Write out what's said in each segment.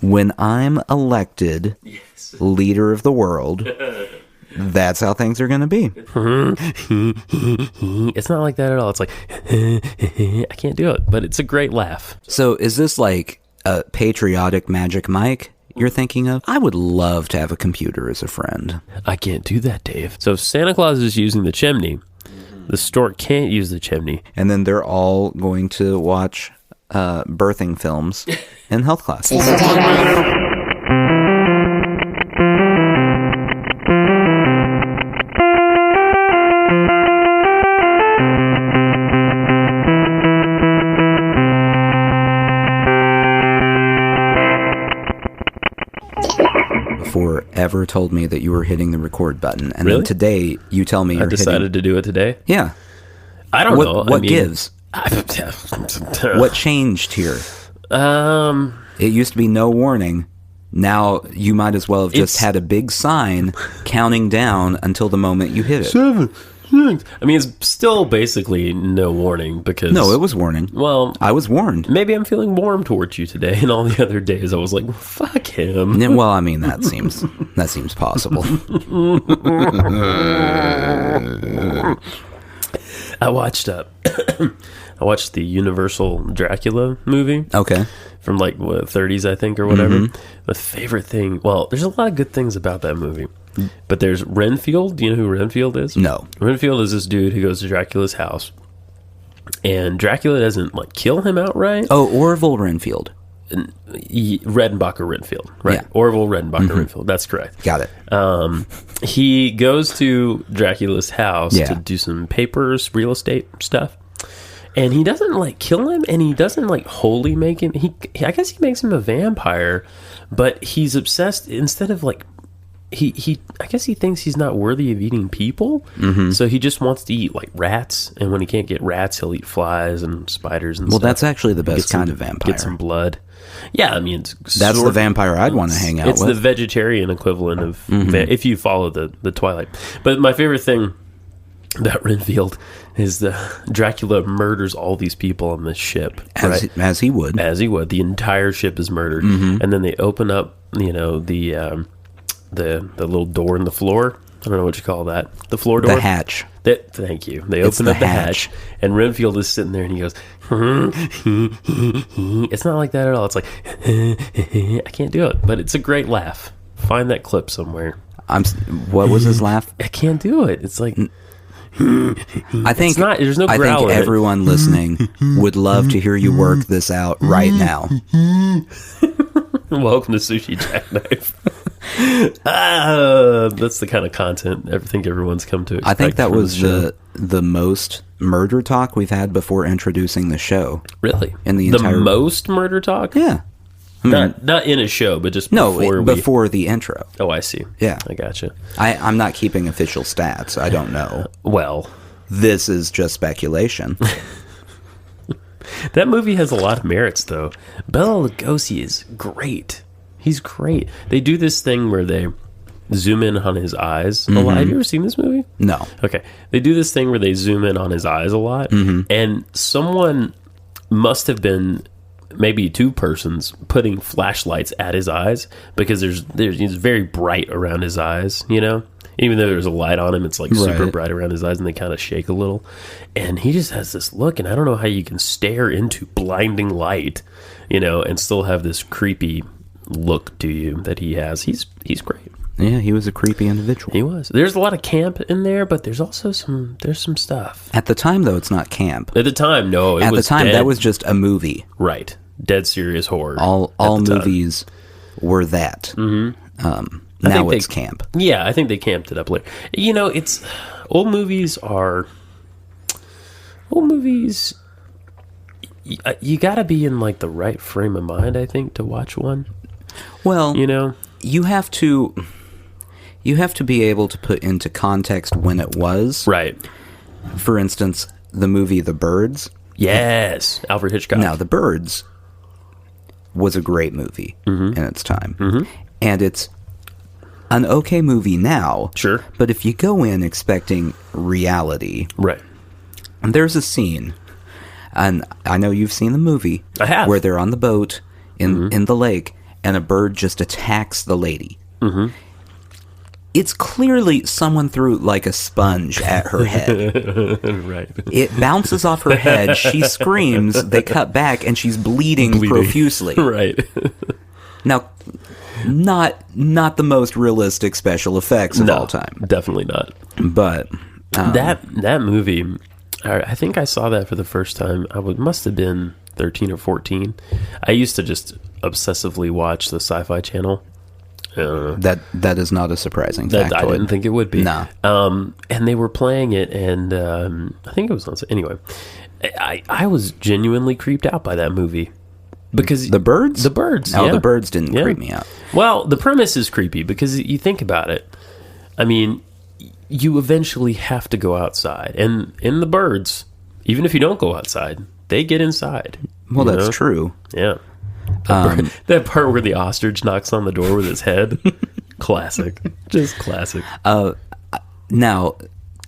when I'm elected leader of the world, that's how things are going to be. It's not like that at all. It's like, I can't do it, but it's a great laugh. So is this like a patriotic Magic Mike you're thinking of? I would love to have a computer as a friend. I can't do that, Dave. So if Santa Claus is using the chimney, the stork can't use the chimney. And then they're all going to watch birthing films in health class. Before ever told me that you were hitting the record button, and Really? then today you tell me I you're decided to do it today. Yeah. I don't know. What gives? What changed here? It used to be no warning. Now you might as well have just had a big sign counting down until the moment you hit it. 7, 6. I mean, it's still basically no warning because... No, it was warning. Well, I was warned. maybe I'm feeling warm towards you today, and all the other days I was like, fuck him. Yeah, well, I mean, that seems possible. I watched the Universal Dracula movie. Okay. From like 30s, I think, or whatever. The favorite thing, well, there's a lot of good things about that movie, but there's Renfield. Do you know who Renfield is? No. Renfield is this dude who goes to Dracula's house, and Dracula doesn't like kill him outright. Oh, Orville Renfield. Redenbacher Renfield, right? Yeah. Orville Redenbacher Renfield. That's correct. Got it. He goes to Dracula's house to do some papers, real estate stuff. And he doesn't like kill him, and he doesn't like wholly make him. I guess he makes him a vampire, but he's obsessed. Instead of like, I guess he thinks he's not worthy of eating people, so he just wants to eat like rats. And when he can't get rats, he'll eat flies and spiders and stuff. Well, that's actually the best kind of vampire. Get some blood. Yeah, I mean, that's the vampire I'd want to hang out with. It's the vegetarian equivalent of if you follow the Twilight. But my favorite thing about Renfield is the Dracula murders all these people on this ship. As he would. As he would. The entire ship is murdered. And then they open up, the little door in the floor. I don't know what you call that. The floor door? The hatch. Thank you. They open up the hatch, and Renfield is sitting there, and he goes, it's not like that at all. It's like, I can't do it, but it's a great laugh. Find that clip somewhere. What was his laugh? I can't do it. It's like... I think there's no growl. I think everyone listening would love to hear you work this out right now. Welcome to Sushi Jackknife. That's the kind of content I think everyone's come to expect. I think that was the most murder talk we've had before introducing the show. Really? In the most murder talk? Yeah. I mean, not in a show, but just before the intro. Oh, I see. Yeah. I gotcha. I'm not keeping official stats. I don't know. Well, this is just speculation. That movie has a lot of merits, though. Bela Lugosi is great. He's great. They do this thing where they zoom in on his eyes a lot. Have you ever seen this movie? No. Okay. They do this thing where they zoom in on his eyes a lot, and someone must have been... maybe two persons putting flashlights at his eyes because he's very bright around his eyes, even though there's a light on him, it's like super bright around his eyes and they kind of shake a little. And he just has this look, and I don't know how you can stare into blinding light, and still have this creepy look to you that he has. He's great. Yeah, he was a creepy individual. He was. There's a lot of camp in there, but there's also some stuff. At the time, though, it's not camp. At the time, no. At the time, that was just a movie. Right. Dead serious horror. All movies were that. Now it's camp. Yeah, I think they camped it up later. It's... Old movies... You gotta be in, like, the right frame of mind, I think, to watch one. Well... You have to be able to put into context when it was. Right. For instance, the movie The Birds. Yes, Alfred Hitchcock. Now, The Birds was a great movie in its time. And it's an okay movie now. Sure. But if you go in expecting reality... Right. And there's a scene, and I know you've seen the movie. I have. Where they're on the boat in the lake, and a bird just attacks the lady. Mm-hmm. It's clearly someone threw like a sponge at her head. Right. It bounces off her head. She screams. They cut back, and she's bleeding profusely. Right. Now, not the most realistic special effects of all time. Definitely not. But that movie, I think I saw that for the first time. Must have been 13 or 14. I used to just obsessively watch the Sci-Fi Channel. That is not a surprising factoid. I didn't think it would be. No. And they were playing it, and I think it was on. Anyway, I was genuinely creeped out by that movie because the birds. No, yeah. The birds didn't creep me out. Well, the premise is creepy because you think about it. I mean, you eventually have to go outside, and in the birds, even if you don't go outside, they get inside. Well, that's true. Yeah. That part where the ostrich knocks on the door with his head. Classic. Just classic. Now,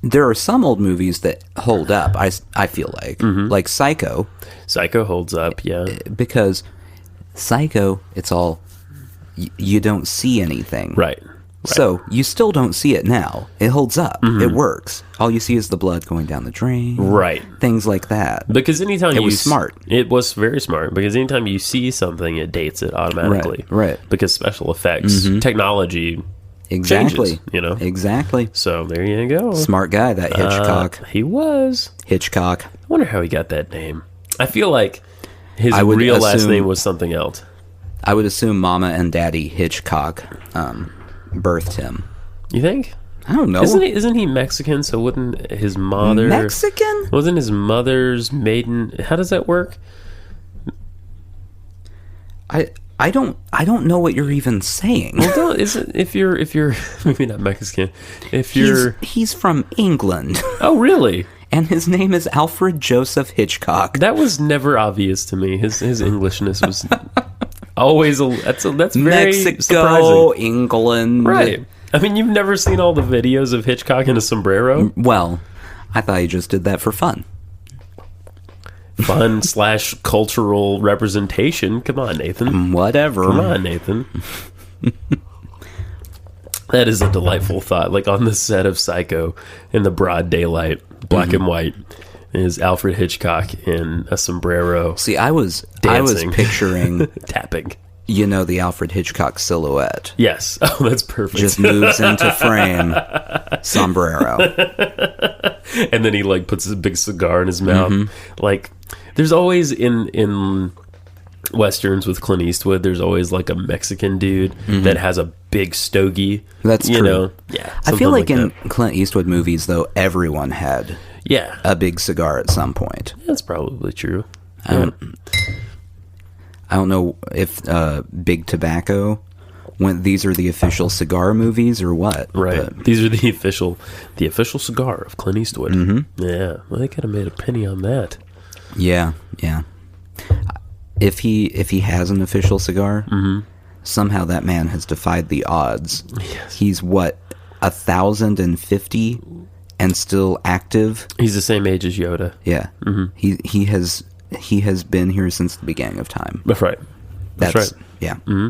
there are some old movies that hold up, I feel like. Mm-hmm. Like Psycho. Psycho holds up, yeah. Because Psycho, it's all... you don't see anything. Right. So, you still don't see it now. It holds up. Mm-hmm. It works. All you see is the blood going down the drain. Right. Things like that. Because anytime it was smart. It was very smart. Because anytime you see something, it dates it automatically. Right. Because special effects, technology changes, Exactly. So, there you go. Smart guy, that Hitchcock. He was. Hitchcock. I wonder how he got that name. I feel like his real last name was something else. I would assume Mama and Daddy Hitchcock birthed him. You think? I don't know. Isn't he Mexican? So wouldn't his mother... Mexican? Wasn't his mother's maiden... How does that work? I don't know what you're even saying. Well, if you're maybe not Mexican, if you're... He's from England. Oh, really? And his name is Alfred Joseph Hitchcock. That was never obvious to me. His Englishness was... Always that's very Mexico, surprising. England, right? I mean, you've never seen all the videos of Hitchcock in a sombrero. Well, I thought he just did that for fun. / cultural representation. Come on, Nathan. Whatever. Come on, Nathan. That is a delightful thought. Like on the set of Psycho, in the broad daylight, black and white, is Alfred Hitchcock in a sombrero. See, I was picturing tapping. You know, the Alfred Hitchcock silhouette. Yes. Oh, that's perfect. Just moves into frame. Sombrero. And then he like puts a big cigar in his mouth. Mm-hmm. Like there's always in Westerns with Clint Eastwood, there's always like a Mexican dude that has a big stogie. That's true. You know? Yeah. I feel like in Clint Eastwood movies, though, everyone had a big cigar at some point. That's probably true. I don't know if Big Tobacco these are the official cigar movies or what. Right. But these are the official cigar of Clint Eastwood. Mm-hmm. Yeah. Well, they could have made a penny on that. Yeah. Yeah. If he has an official cigar, somehow that man has defied the odds. Yes. He's 1,050 and still active. He's the same age as Yoda. Yeah. Mm-hmm. He has been here since the beginning of time. That's right. That's right. Yeah. Mm-hmm.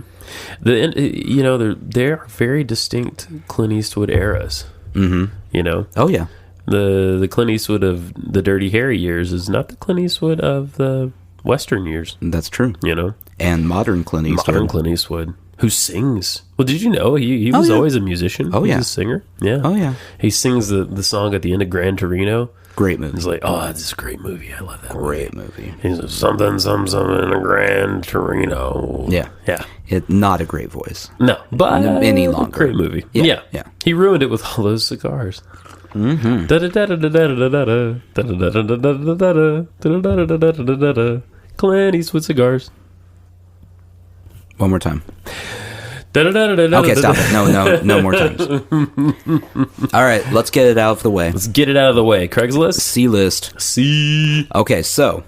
There are very distinct Clint Eastwood eras. Mm-hmm. You know. Oh yeah. The Clint Eastwood of the Dirty Harry years is not the Clint Eastwood of the Western years. That's true. You know. And modern Clint Eastwood. Who sings. Well, did you know he was always a musician? Oh, He's yeah. a singer. Yeah. Oh, yeah. He sings the song at the end of Gran Torino. Great movie. He's like, oh, this is a great movie. I love that Great movie. He's like, something in a Gran Torino. Yeah. Yeah. Not a great voice. No, but any longer. Great movie. Yeah. He ruined it with all those cigars. Mm-hmm. Clint Eastwood cigars. One more time. Okay, stop it. No more times. All right, let's get it out of the way. Craigslist? C-list. C. Okay, so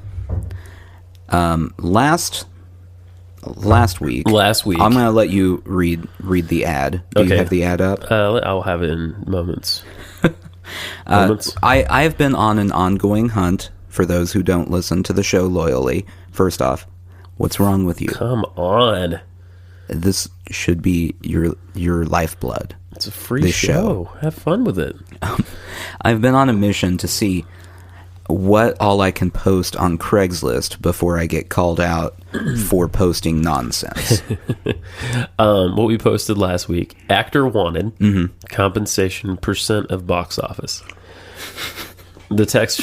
last week. I'm going to let you read the ad. Do you have the ad up? I'll have it in moments. I have been on an ongoing hunt for those who don't listen to the show loyally. First off, what's wrong with you? Come on. this should be your lifeblood. It's a free show. Have fun with it. I've been on a mission to see what all I can post on Craigslist before I get called out for posting nonsense. What we posted last week: actor wanted, compensation % of box office. The text,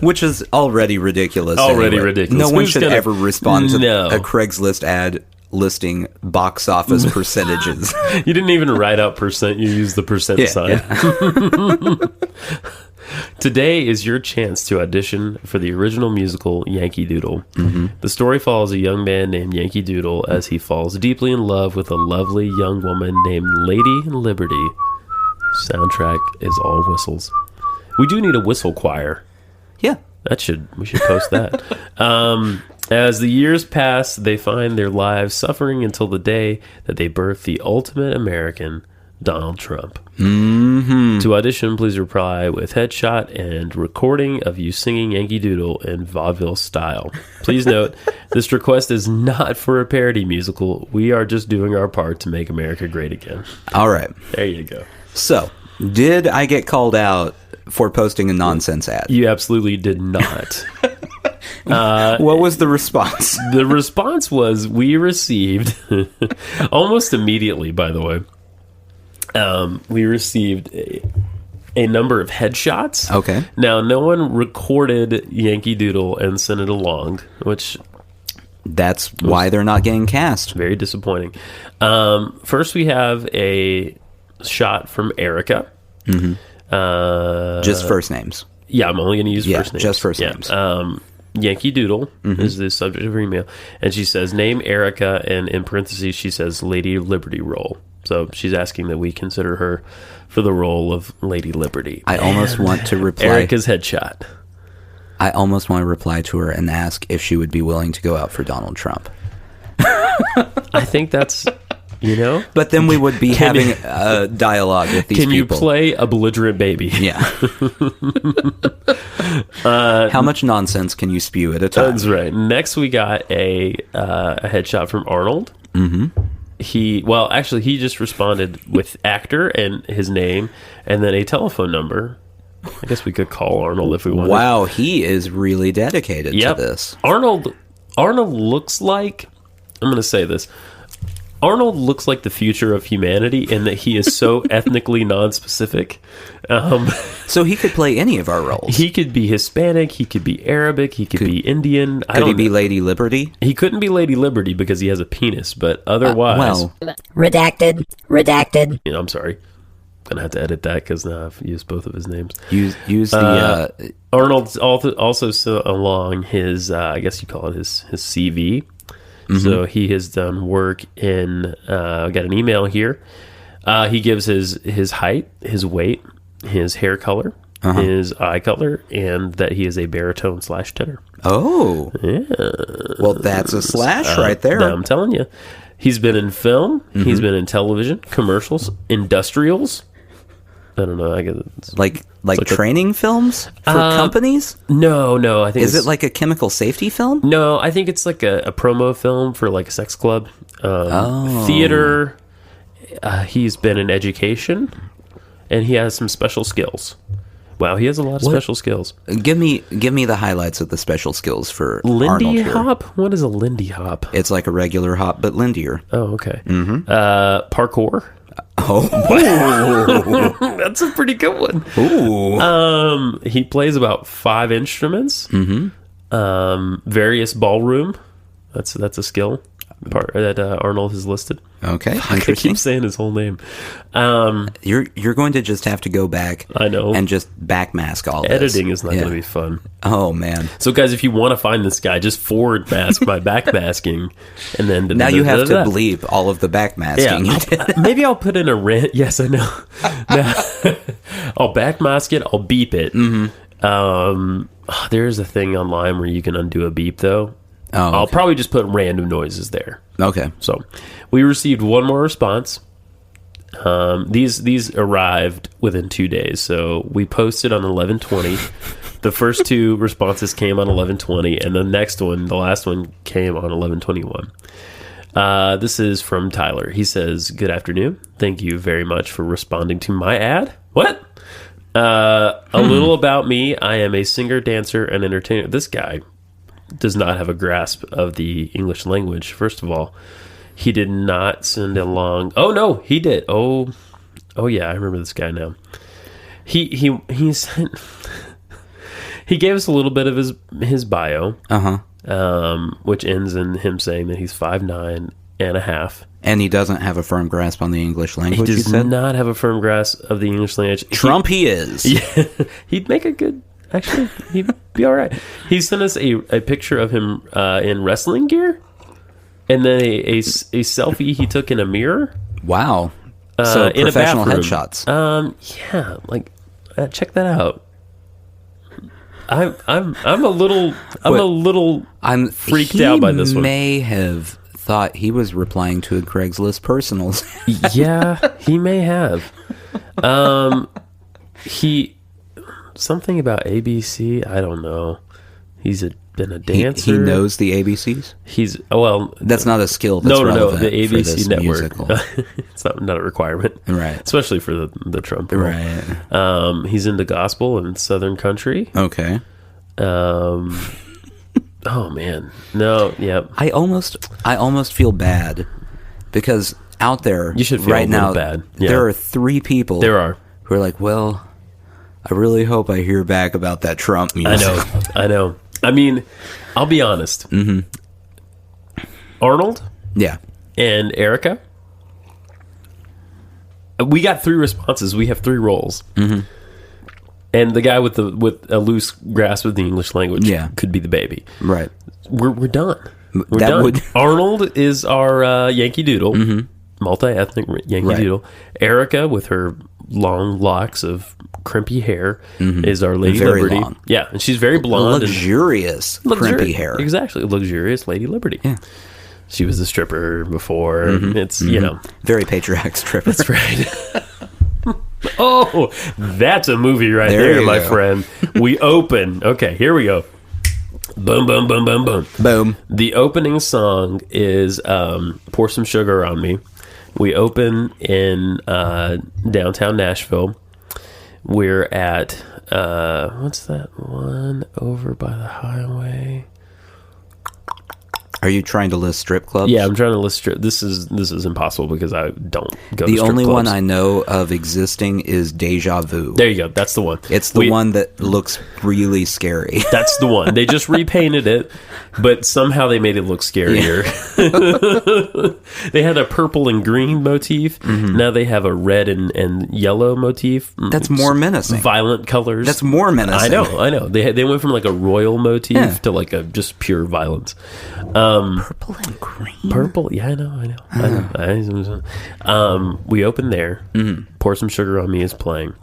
which is already ridiculous. Ridiculous. No one should ever respond to a Craigslist ad listing box office percentages. You didn't even write out %. You used the % sign. Yeah. Today is your chance to audition for the original musical Yankee Doodle. The story follows a young man named Yankee Doodle as he falls deeply in love with a lovely young woman named Lady Liberty. Soundtrack is all whistles. We do need a whistle choir. Yeah. We should post that. As the years pass, they find their lives suffering until the day that they birth the ultimate American, Donald Trump. To audition, please reply with headshot and recording of you singing Yankee Doodle in vaudeville style. Please note, this request is not for a parody musical. We are just doing our part to make America great again. All right. There you go. So, did I get called out for posting a nonsense ad? You absolutely did not. What was the response? The response was we received, almost immediately, by the way, we received a number of headshots. Okay. Now, no one recorded Yankee Doodle and sent it along, which... That's why they're not getting cast. Very disappointing. First, we have a shot from Erica. Just first names. Yeah, I'm only going to use first names. Just first names. Yankee Doodle is the subject of her email. And she says, name Erica, and in parentheses, she says, Lady Liberty role. So she's asking that we consider her for the role of Lady Liberty. I almost want to reply. Erica's headshot. I almost want to reply to her and ask if she would be willing to go out for Donald Trump. I think that's... But then we would be having a dialogue with these people. Can you play a belligerent baby? Yeah. How much nonsense can you spew at a time? That's right. Next, we got a headshot from Arnold. He just responded with actor and his name, and then a telephone number. I guess we could call Arnold if we wanted. Wow, he is really dedicated to this. Arnold looks like... I'm going to say this. Arnold looks like the future of humanity in that he is so ethnically non-specific. So he could play any of our roles. He could be Hispanic, he could be Arabic, he could be Indian. Could he be Lady Liberty? He couldn't be Lady Liberty because he has a penis, but otherwise... Redacted. I'm sorry. I'm going to have to edit that because now I've used both of his names. Use the... Arnold's also along his, I guess you call it his CV. So he has done work in, I got an email here. He gives his height, his weight, his hair color, his eye color, and that he is a baritone / tenor. Oh. Yeah. Well, that's a slash right there. I'm telling you. He's been in film. He's been in television, commercials, industrials. I don't know. I guess it's like training films for companies? No. I think is it like a chemical safety film? No, I think it's like a promo film for like a sex club, theater. He's been in education, and he has some special skills. Wow, he has a lot of special skills. Give me the highlights of the special skills for Lindy Arnold here. hop. What is a Lindy hop? It's like a regular hop, but lindier. Oh, okay. Parkour. Oh, that's a pretty good one. Ooh. He plays about 5 instruments. Various ballroom. That's a skill part that Arnold has listed. Okay, I keep saying his whole name. You're going to just have to go back. I know, and just backmask all this. Editing is not going to be fun. Oh man! So guys, if you want to find this guy, just forward mask by backmasking, and then now you have to bleep all of the backmasking. Yeah, maybe I'll put in a rant. Yes, I know. I'll backmask it. I'll beep it. There's a thing online where you can undo a beep though. Oh, okay. I'll probably just put random noises there. Okay. So we received one more response. These arrived within 2 days. So we posted on 11/20. The first two responses came on 11:20, and the next one, the last one, came on 11:21. This is from Tyler. He says, "Good afternoon. Thank you very much for responding to my ad." What? A little about me. I am a singer, dancer, and entertainer. This guy does not have a grasp of the English language. First of all, he did not send along. Oh no, he did. Oh yeah, I remember this guy now. He sent. He gave us a little bit of his bio. Which ends in him saying that he's 5'9" and a half. And he doesn't have a firm grasp on the English language. He does not have a firm grasp of the English language. Trump he is. Yeah, he'd make a good... Actually, he'd be all right. He sent us a picture of him in wrestling gear, and then a selfie he took in a mirror. Wow. So in professional a bathroom. headshots. Yeah, like check that out. I'm a little freaked out by this one. He may have thought he was replying to a Craigslist personals. Yeah, he may have. Something about ABC. I don't know. He's been a dancer. He knows the ABCs. That's not a skill. That's no. The ABC network. It's not a requirement, right? Especially for the Trump role. Right. He's into gospel and Southern country. Okay. Oh man, no. Yep. I almost feel bad because out there, you should feel right now, bad. Yeah. There are 3 people. There are who are like, well, I really hope I hear back about that Trump music. I know. I mean, I'll be honest. Mm-hmm. Arnold, yeah, and Erica. We got 3 responses. We have 3 roles. Mm-hmm. And the guy with a loose grasp of the English language could be the baby. Right. We're done. We're done. Arnold is our Yankee Doodle, multi-ethnic Yankee Doodle. Erica, with her long locks of crimpy hair, is our Lady Liberty. Long. Yeah, and she's very blonde. Luxurious crimpy hair. Exactly. Luxurious Lady Liberty. Yeah. She was a stripper before. It's, very patriotic stripper. That's right. Oh, that's a movie right there, my friend. We open. Okay, here we go. Boom, boom, boom, boom, boom. Boom. The opening song is Pour Some Sugar on Me. We open in downtown Nashville. We're at, what's that one over by the highway? Are you trying to list strip clubs? Yeah, I'm trying to list strip. This is impossible because I don't go to strip clubs. The only one I know of existing is Deja Vu. There you go. That's the one. It's the one that looks really scary. That's the one. They just repainted it, but somehow they made it look scarier. Yeah. They had a purple and green motif. Now they have a red and yellow motif. That's more menacing. Violent colors. That's more menacing. I know. They went from like a royal motif to like a just pure violence. Purple and green. Purple, yeah, I know. We open there. Pour Some Sugar on Me is playing.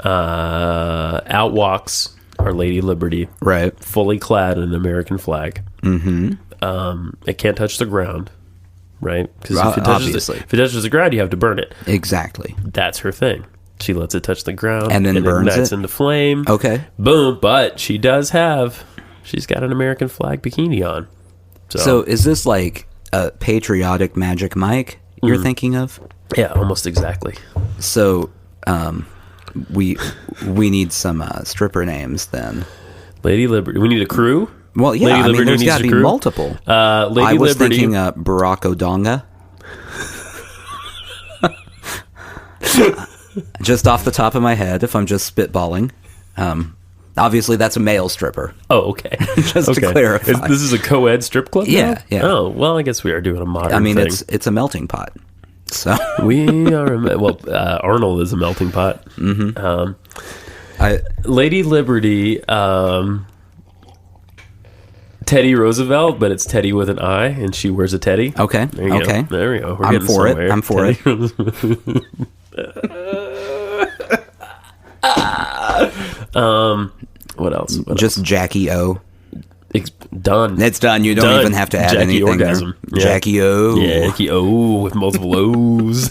Out walks our Lady Liberty, right? Fully clad in an American flag. It can't touch the ground, right? Because if it touches the ground, you have to burn it. Exactly. That's her thing. She lets it touch the ground and then burns ignites it into flame. Okay. Boom. But she's got an American flag bikini on. So is this like a patriotic Magic Mike you're thinking of? Yeah, almost exactly. So we need some stripper names then. Lady Liberty. We need a crew? Well, yeah, there's got to be multiple. Lady I was Liberty. thinking Barack Odonga. Just off the top of my head, if I'm just spitballing. Obviously, that's a male stripper. Oh, okay. Just to clarify. This is a co-ed strip club now? Yeah. Oh, well, I guess we are doing a modern thing. It's a melting pot. So we are... Arnold is a melting pot. Lady Liberty, Teddy Roosevelt, but it's Teddy with an I, and she wears a teddy. Okay. There you go. There we go. I'm for it. I'm for it. What else? Just Jackie O. It's done. It's done. You don't even have to add Jackie anything orgasm. there. Yeah. Jackie O. Yeah, Jackie O with multiple O's.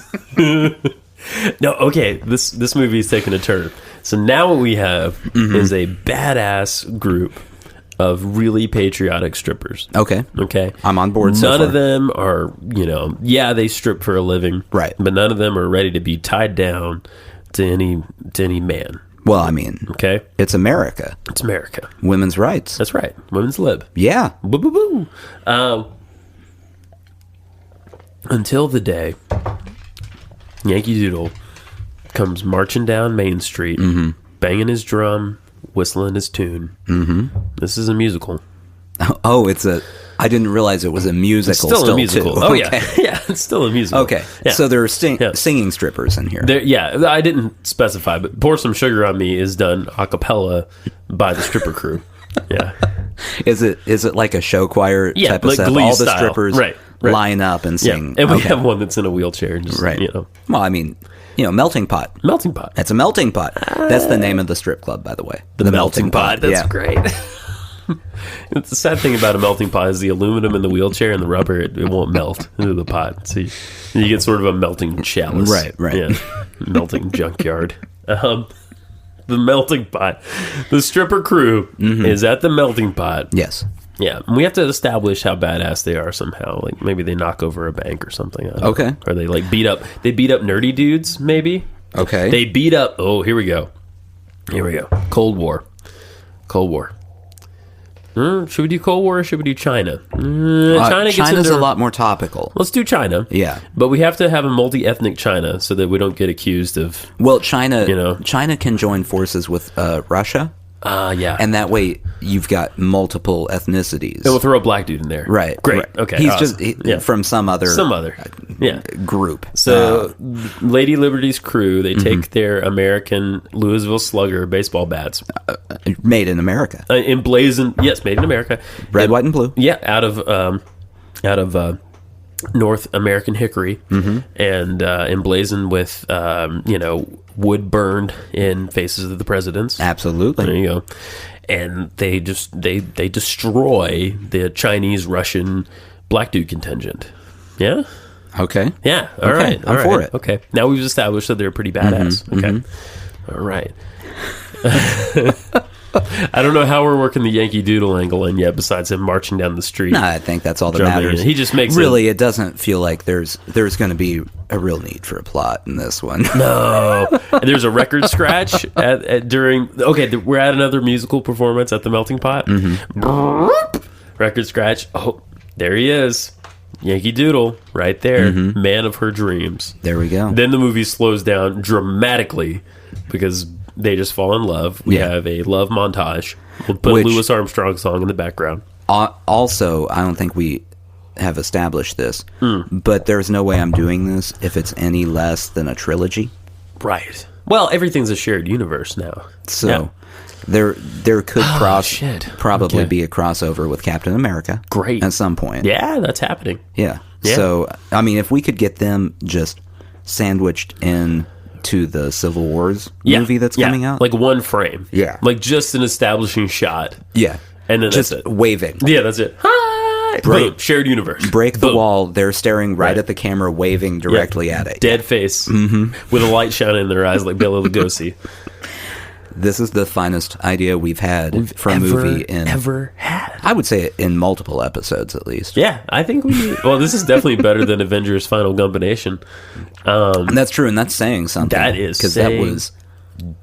No, okay. This movie is taking a turn. So now what we have is a badass group of really patriotic strippers. Okay. Okay. I'm on board so far. None of them are, they strip for a living. Right. But none of them are ready to be tied down to any man. Well, I mean, okay, it's America. It's America. Women's rights. That's right. Women's lib. Yeah. Boo, boo, boo. Until the day Yankee Doodle comes marching down Main Street, banging his drum, whistling his tune. This is a musical. Oh, I didn't realize it was a musical. It's still a musical. Too. Oh, okay. yeah. It's still a musical. Okay. Yeah. So there are singing strippers in here. I didn't specify, but Pour Some Sugar on Me is done a cappella by the stripper crew. Yeah. Is it like a show choir type of like set? Glee All the style. strippers right. line up and sing. And we have one that's in a wheelchair. And just, right. Well, I mean, melting pot. Melting pot. That's a melting pot. That's the name of the strip club, by the way. The melting pot. That's great. The sad thing about a melting pot is the aluminum in the wheelchair and the rubber, it won't melt into the pot. So you get sort of a melting chalice. Right. Yeah. Melting junkyard. The melting pot. The stripper crew is at the melting pot. Yes. Yeah. And we have to establish how badass they are somehow. Like maybe they knock over a bank or something. Okay. Or they beat up nerdy dudes, maybe. Okay. They beat up, here we go. Cold War. Should we do Cold War or should we do China? China's a lot more topical. Let's do China. Yeah. But we have to have a multi-ethnic China so that we don't get accused of... Well, China can join forces with Russia. Yeah. And that way you've got multiple ethnicities. And we'll throw a black dude in there. Right. Great. Right. Okay. He's awesome. just from some other group. So Lady Liberty's crew, they take their American Louisville Slugger baseball bats. Made in America. Emblazoned, yes, made in America. Red, white, and blue. Yeah, out of North American hickory, and emblazoned with wood burned in faces of the presidents. Absolutely. There you go. And they destroy the Chinese Russian black dude contingent. Yeah. Okay. Yeah. All right. I'm for it. Okay. Now we've established that they're pretty badass. Okay. All right. I don't know how we're working the Yankee Doodle angle in yet, besides him marching down the street. No, I think that's all that matters. He just makes it doesn't feel like there's going to be a real need for a plot in this one. No. There's a record scratch during. Okay, we're at another musical performance at the Melting Pot. Record scratch. Oh, there he is. Yankee Doodle, right there. Man of her dreams. There we go. Then the movie slows down dramatically because they just fall in love. We have a love montage. We'll put a Louis Armstrong song in the background. Also, I don't think we have established this, but there's no way I'm doing this if it's any less than a trilogy. Right. Well, everything's a shared universe now. So there could probably be a crossover with Captain America. Great. At some point. Yeah, that's happening. Yeah. So, I mean, if we could get them just sandwiched in to the Civil Wars movie that's coming out. Like one frame. Yeah. Like just an establishing shot. Yeah. And then just that's it. Waving. Yeah, that's it. Hi! Boom. Shared universe. Break the wall. They're staring right at the camera, waving directly at it. Dead face. With a light shining in their eyes like Bela Lugosi. This is the finest idea we've had for a movie ever had. I would say in multiple episodes at least. Yeah, I think this is definitely better than Avengers Final Combination. And that's true, and that's saying something. That is because that was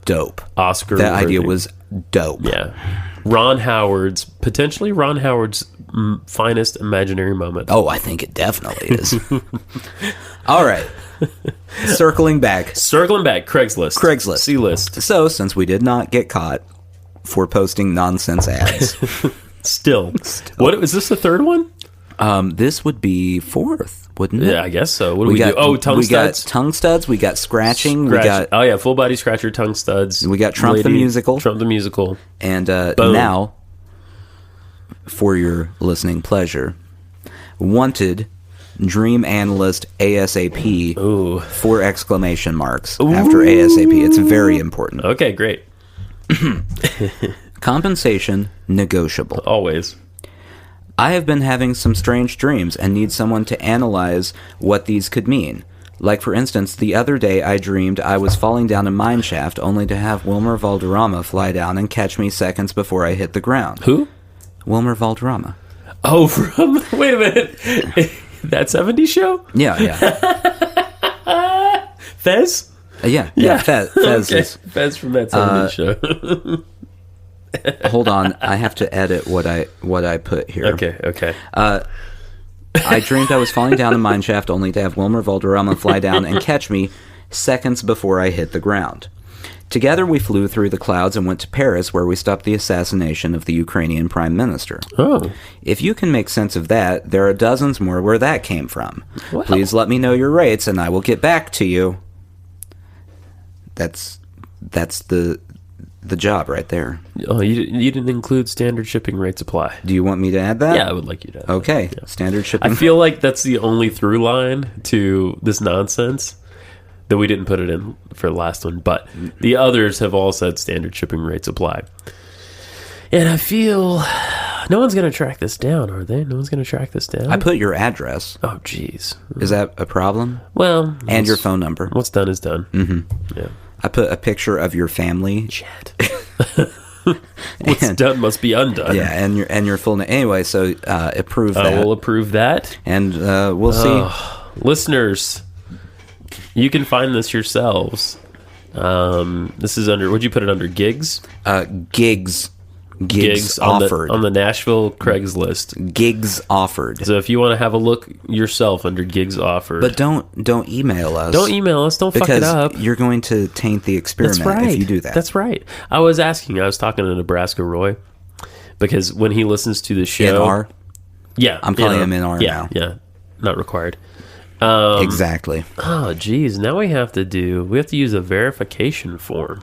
dope. Oscar. That idea was dope. Yeah. Potentially Ron Howard's finest imaginary moment. Oh, I think it definitely is. All right. Circling back, Craigslist. C-list. So, since we did not get caught for posting nonsense ads, still. What is this? The third one? This would be fourth, wouldn't it? Yeah, I guess so. What do we do? Oh, tongue studs. We got tongue studs. We got scratching. We got full body scratcher, tongue studs. We got Trump the musical. And now, for your listening pleasure, wanted. Dream Analyst ASAP. Ooh. 4 exclamation marks after ASAP. It's very important. Okay, great. Compensation negotiable. Always. I have been having some strange dreams and need someone to analyze what these could mean. Like, for instance, the other day I dreamed I was falling down a mine shaft only to have Wilmer Valderrama fly down and catch me seconds before I hit the ground. Who? Wilmer Valderrama. Oh, from... Wait a minute. That 70s show? Yeah. Fez? Yeah. Fez Okay. is... Fez from that 70s show. Hold on. I have to edit what I put here. Okay. I dreamed I was falling down a mine shaft only to have Wilmer Valderrama fly down and catch me seconds before I hit the ground. Together we flew through the clouds and went to Paris, where we stopped the assassination of the Ukrainian prime minister. Oh. If you can make sense of that, there are dozens more where that came from. Wow. Please let me know your rates and I will get back to you. That's the job right there. Oh, you didn't include standard shipping rates apply. Do you want me to add that? Yeah, I would like you to add Okay. that. Yeah. Standard shipping. I feel like that's the only through line to this nonsense that we didn't put it in for the last one, but the others have all said standard shipping rates apply. And I feel no one's going to track this down, are they? No one's going to track this down? I put your address. Oh, jeez. Is that a problem? Well... And your phone number. What's done is done. Mm-hmm. Yeah. I put a picture of your family. Shit. What's done must be undone. Yeah, and your full name. Anyway, so approve that. We'll approve that. And we'll see. Listeners, you can find this yourselves. This is under... What'd you put it under? Gigs? Gigs offered. On the Nashville Craigslist. Gigs offered. So if you want to have a look yourself under gigs offered. But don't email us. Don't email us. Don't fuck it up. Because you're going to taint the experiment if you do that. That's right. I was talking to Nebraska Roy, because when he listens to the show... NR? Yeah. I'm calling him NR now. Yeah. Not required. Exactly. Oh, geez. Now we have to use a verification form.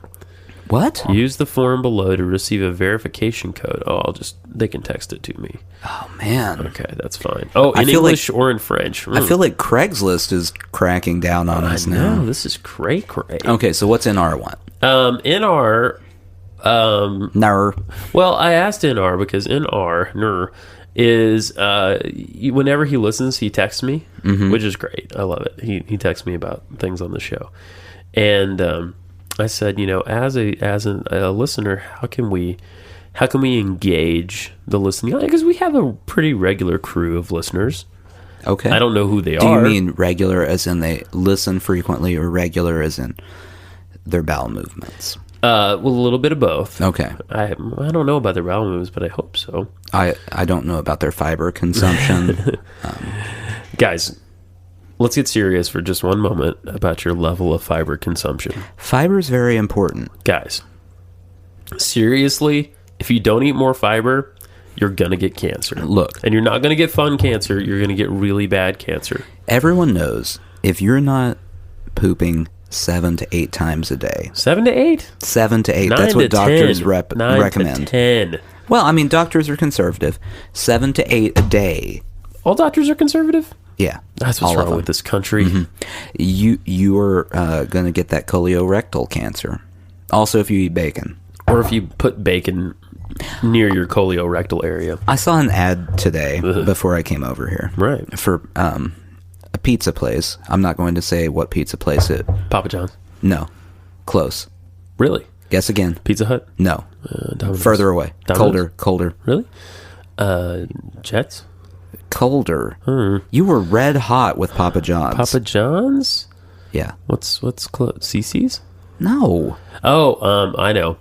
What? Use the form below to receive a verification code. Oh, they can text it to me. Oh, man. Okay, that's fine. Oh, in English or in French. I feel like Craigslist is cracking down on us now. No, this is cray. Okay, so what's NR want? NR... NR. Well, I asked NR because NR is whenever he listens, he texts me, which is great. I love it. He texts me about things on the show, and I said, as a listener, how can we engage the listening? Because we have a pretty regular crew of listeners. Okay. I don't know who they are. Do you mean regular as in they listen frequently, or regular as in their bowel movements? Well, a little bit of both. Okay. I don't know about their bowel movements, but I hope so. I don't know about their fiber consumption. Guys, let's get serious for just one moment about your level of fiber consumption. Fiber is very important. Guys, seriously, if you don't eat more fiber, you're going to get cancer. Look. And you're not going to get fun cancer. You're going to get really bad cancer. Everyone knows if you're not pooping 7 to 8 times a day. 7 to 8? 7 to 8. 9 That's what to doctors 10. 9 recommend. to 10. Well, I mean, doctors are conservative. 7 to 8 a day. All doctors are conservative? Yeah. That's what's wrong with this country. Mm-hmm. You are going to get that colorectal cancer. Also, if you eat bacon. Or if you put bacon near your colorectal area. I saw an ad today before I came over here. Right. For a pizza place. I'm not going to say what pizza place it. Papa John's? No. Close. Really? Guess again. Pizza Hut? No. Domino's. Further away. Domino's? Colder. Really? Jets? Colder. You were red hot with Papa John's. Papa John's? Yeah. What's close? CC's? No. Oh, I know.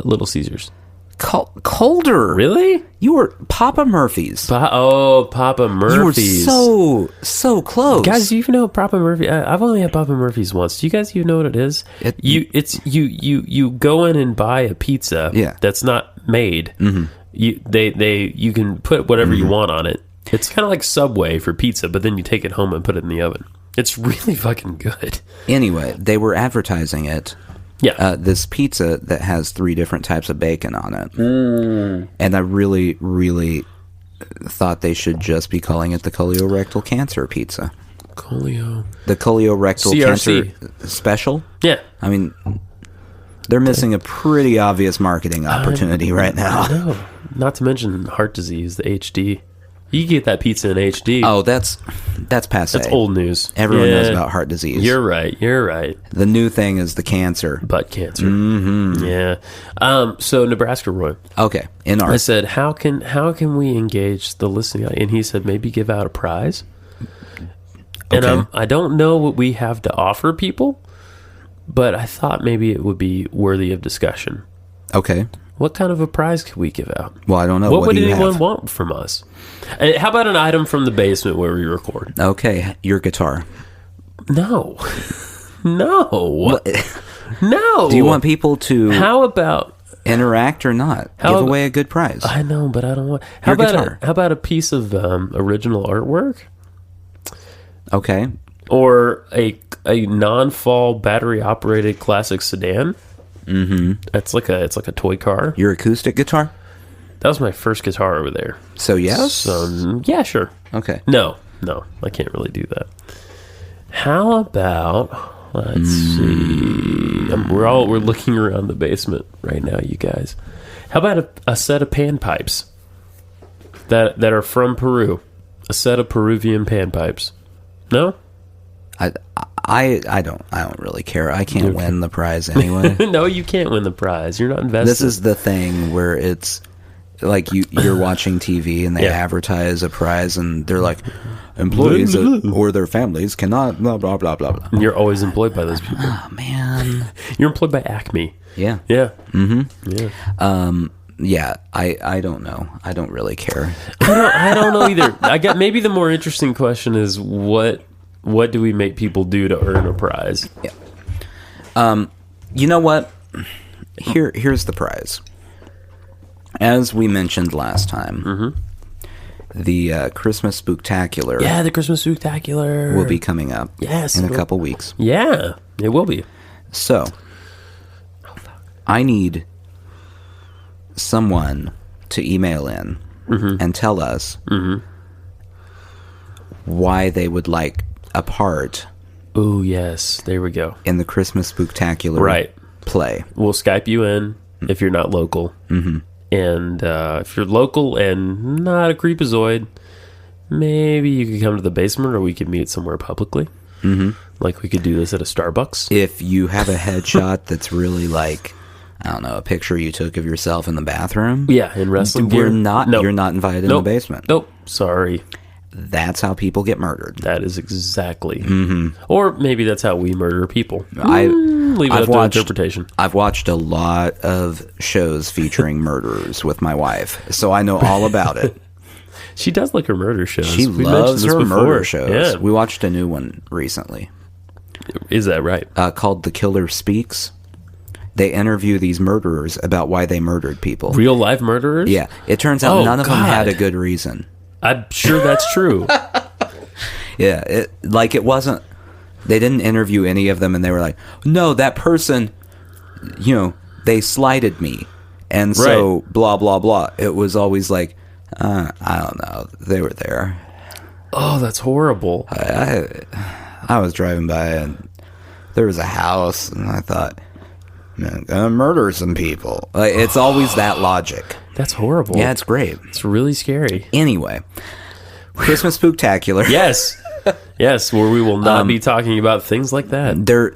Little Caesars. Colder. Really? You were Papa Murphy's. Papa Murphy's. You were so close. Guys, do you even know Papa Murphy? I've only had Papa Murphy's once. Do you guys even know what it is? You go in and buy a pizza that's not made. Mm-hmm. You can put whatever you want on it. It's kind of like Subway for pizza, but then you take it home and put it in the oven. It's really fucking good. Anyway, they were advertising it. Yeah. This pizza that has 3 different types of bacon on it. And I really, really thought they should just be calling it the colorectal cancer pizza. The colorectal CRC. cancer special? Yeah. I mean, they're missing a pretty obvious marketing opportunity right now. I know. Not to mention heart disease, the HD. You can get that pizza in HD. Oh, that's passé. That's old news. Everyone knows about heart disease. You're right. The new thing is the cancer. Butt cancer. Mm-hmm. Yeah. So Nebraska Roy. Okay. In art. I said, how can we engage the listening? And he said, maybe give out a prize. And Okay. I don't know what we have to offer people, but I thought maybe it would be worthy of discussion. Okay. What kind of a prize could we give out? Well, I don't know. What would do you anyone have? want from us? And how about an item from the basement where we record? Okay. Your guitar. No. No. No. Do you want people to How about interact or not? Give away a good prize. I know, but I don't want. Your guitar. How about a piece of original artwork? Okay. Or a non-fall battery operated classic sedan. Mm-hmm. It's like a toy car. Your acoustic guitar? That was my first guitar over there. So yes? So yeah, sure. Okay. No, I can't really do that. How about let's see. We're looking around the basement right now, you guys. How about a set of panpipes that are from Peru? A set of Peruvian panpipes. No? I don't really care. I can't win the prize anyway. No, you can't win the prize. You're not invested. This is the thing where it's like you're watching TV and they advertise a prize and they're like, employees or their families cannot blah blah blah blah blah. You're always employed by those people. Oh man. You're employed by Acme. Yeah. Yeah. Mm-hmm. Yeah. Yeah, I don't know. I don't really care. I don't know either. Maybe the more interesting question is what do we make people do to earn a prize? Yeah. You know what? Here's the prize. As we mentioned last time, the Christmas Spooktacular. Yeah, the Christmas Spooktacular will be coming up. Yes, in a couple weeks. Yeah, it will be. So, I need someone to email in and tell us why they would like a part. Oh, yes. There we go. In the Christmas Spooktacular play. We'll Skype you in if you're not local. Mm-hmm. And if you're local and not a creepazoid, maybe you could come to the basement or we could meet somewhere publicly. Mm-hmm. Like we could do this at a Starbucks. If you have a headshot that's really like, I don't know, a picture you took of yourself in the bathroom. Yeah, in wrestling gear. You're not invited in the basement. Nope. Sorry. That's how people get murdered. That is exactly. Mm-hmm. Or maybe that's how we murder people. Leave it up to interpretation. I've watched a lot of shows featuring murderers with my wife, so I know all about it. She does like her murder shows. She loves her murder shows. Yeah. We watched a new one recently. Is that right? Called The Killer Speaks. They interview these murderers about why they murdered people. Real life murderers? Yeah. It turns out none of them had a good reason. I'm sure that's true. Yeah. It wasn't... They didn't interview any of them and they were like, no, that person, they slighted me. And so blah, blah, blah. It was always like, I don't know. They were there. Oh, that's horrible. I was driving by and there was a house and I thought, man, I'm gonna murder some people. It's always that logic. That's horrible. Yeah, it's great. It's really scary. Anyway, Christmas Spooktacular. Yes. Yes, where we will not be talking about things like that. There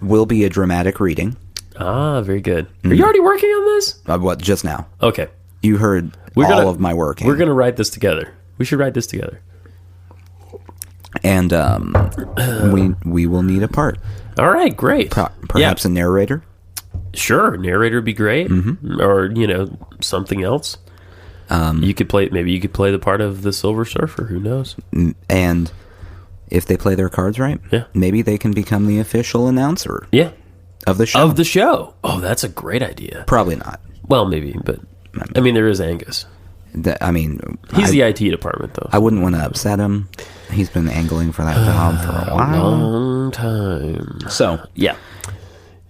will be a dramatic reading. Ah, very good. Are you already working on this? What, just now? Okay. You heard all of my working. We're going to write this together. We should write this together. And we will need a part. All right, great. Perhaps a narrator? Sure, narrator would be great. Mm-hmm. Or, something else. You could play the part of the Silver Surfer, who knows? And if they play their cards right, maybe they can become the official announcer. Yeah. Of the show. Oh, that's a great idea. Probably not. Well, maybe, but there is Angus. He's the IT department, though. I wouldn't want to upset him. He's been angling for that job for a while. Long time. So, yeah.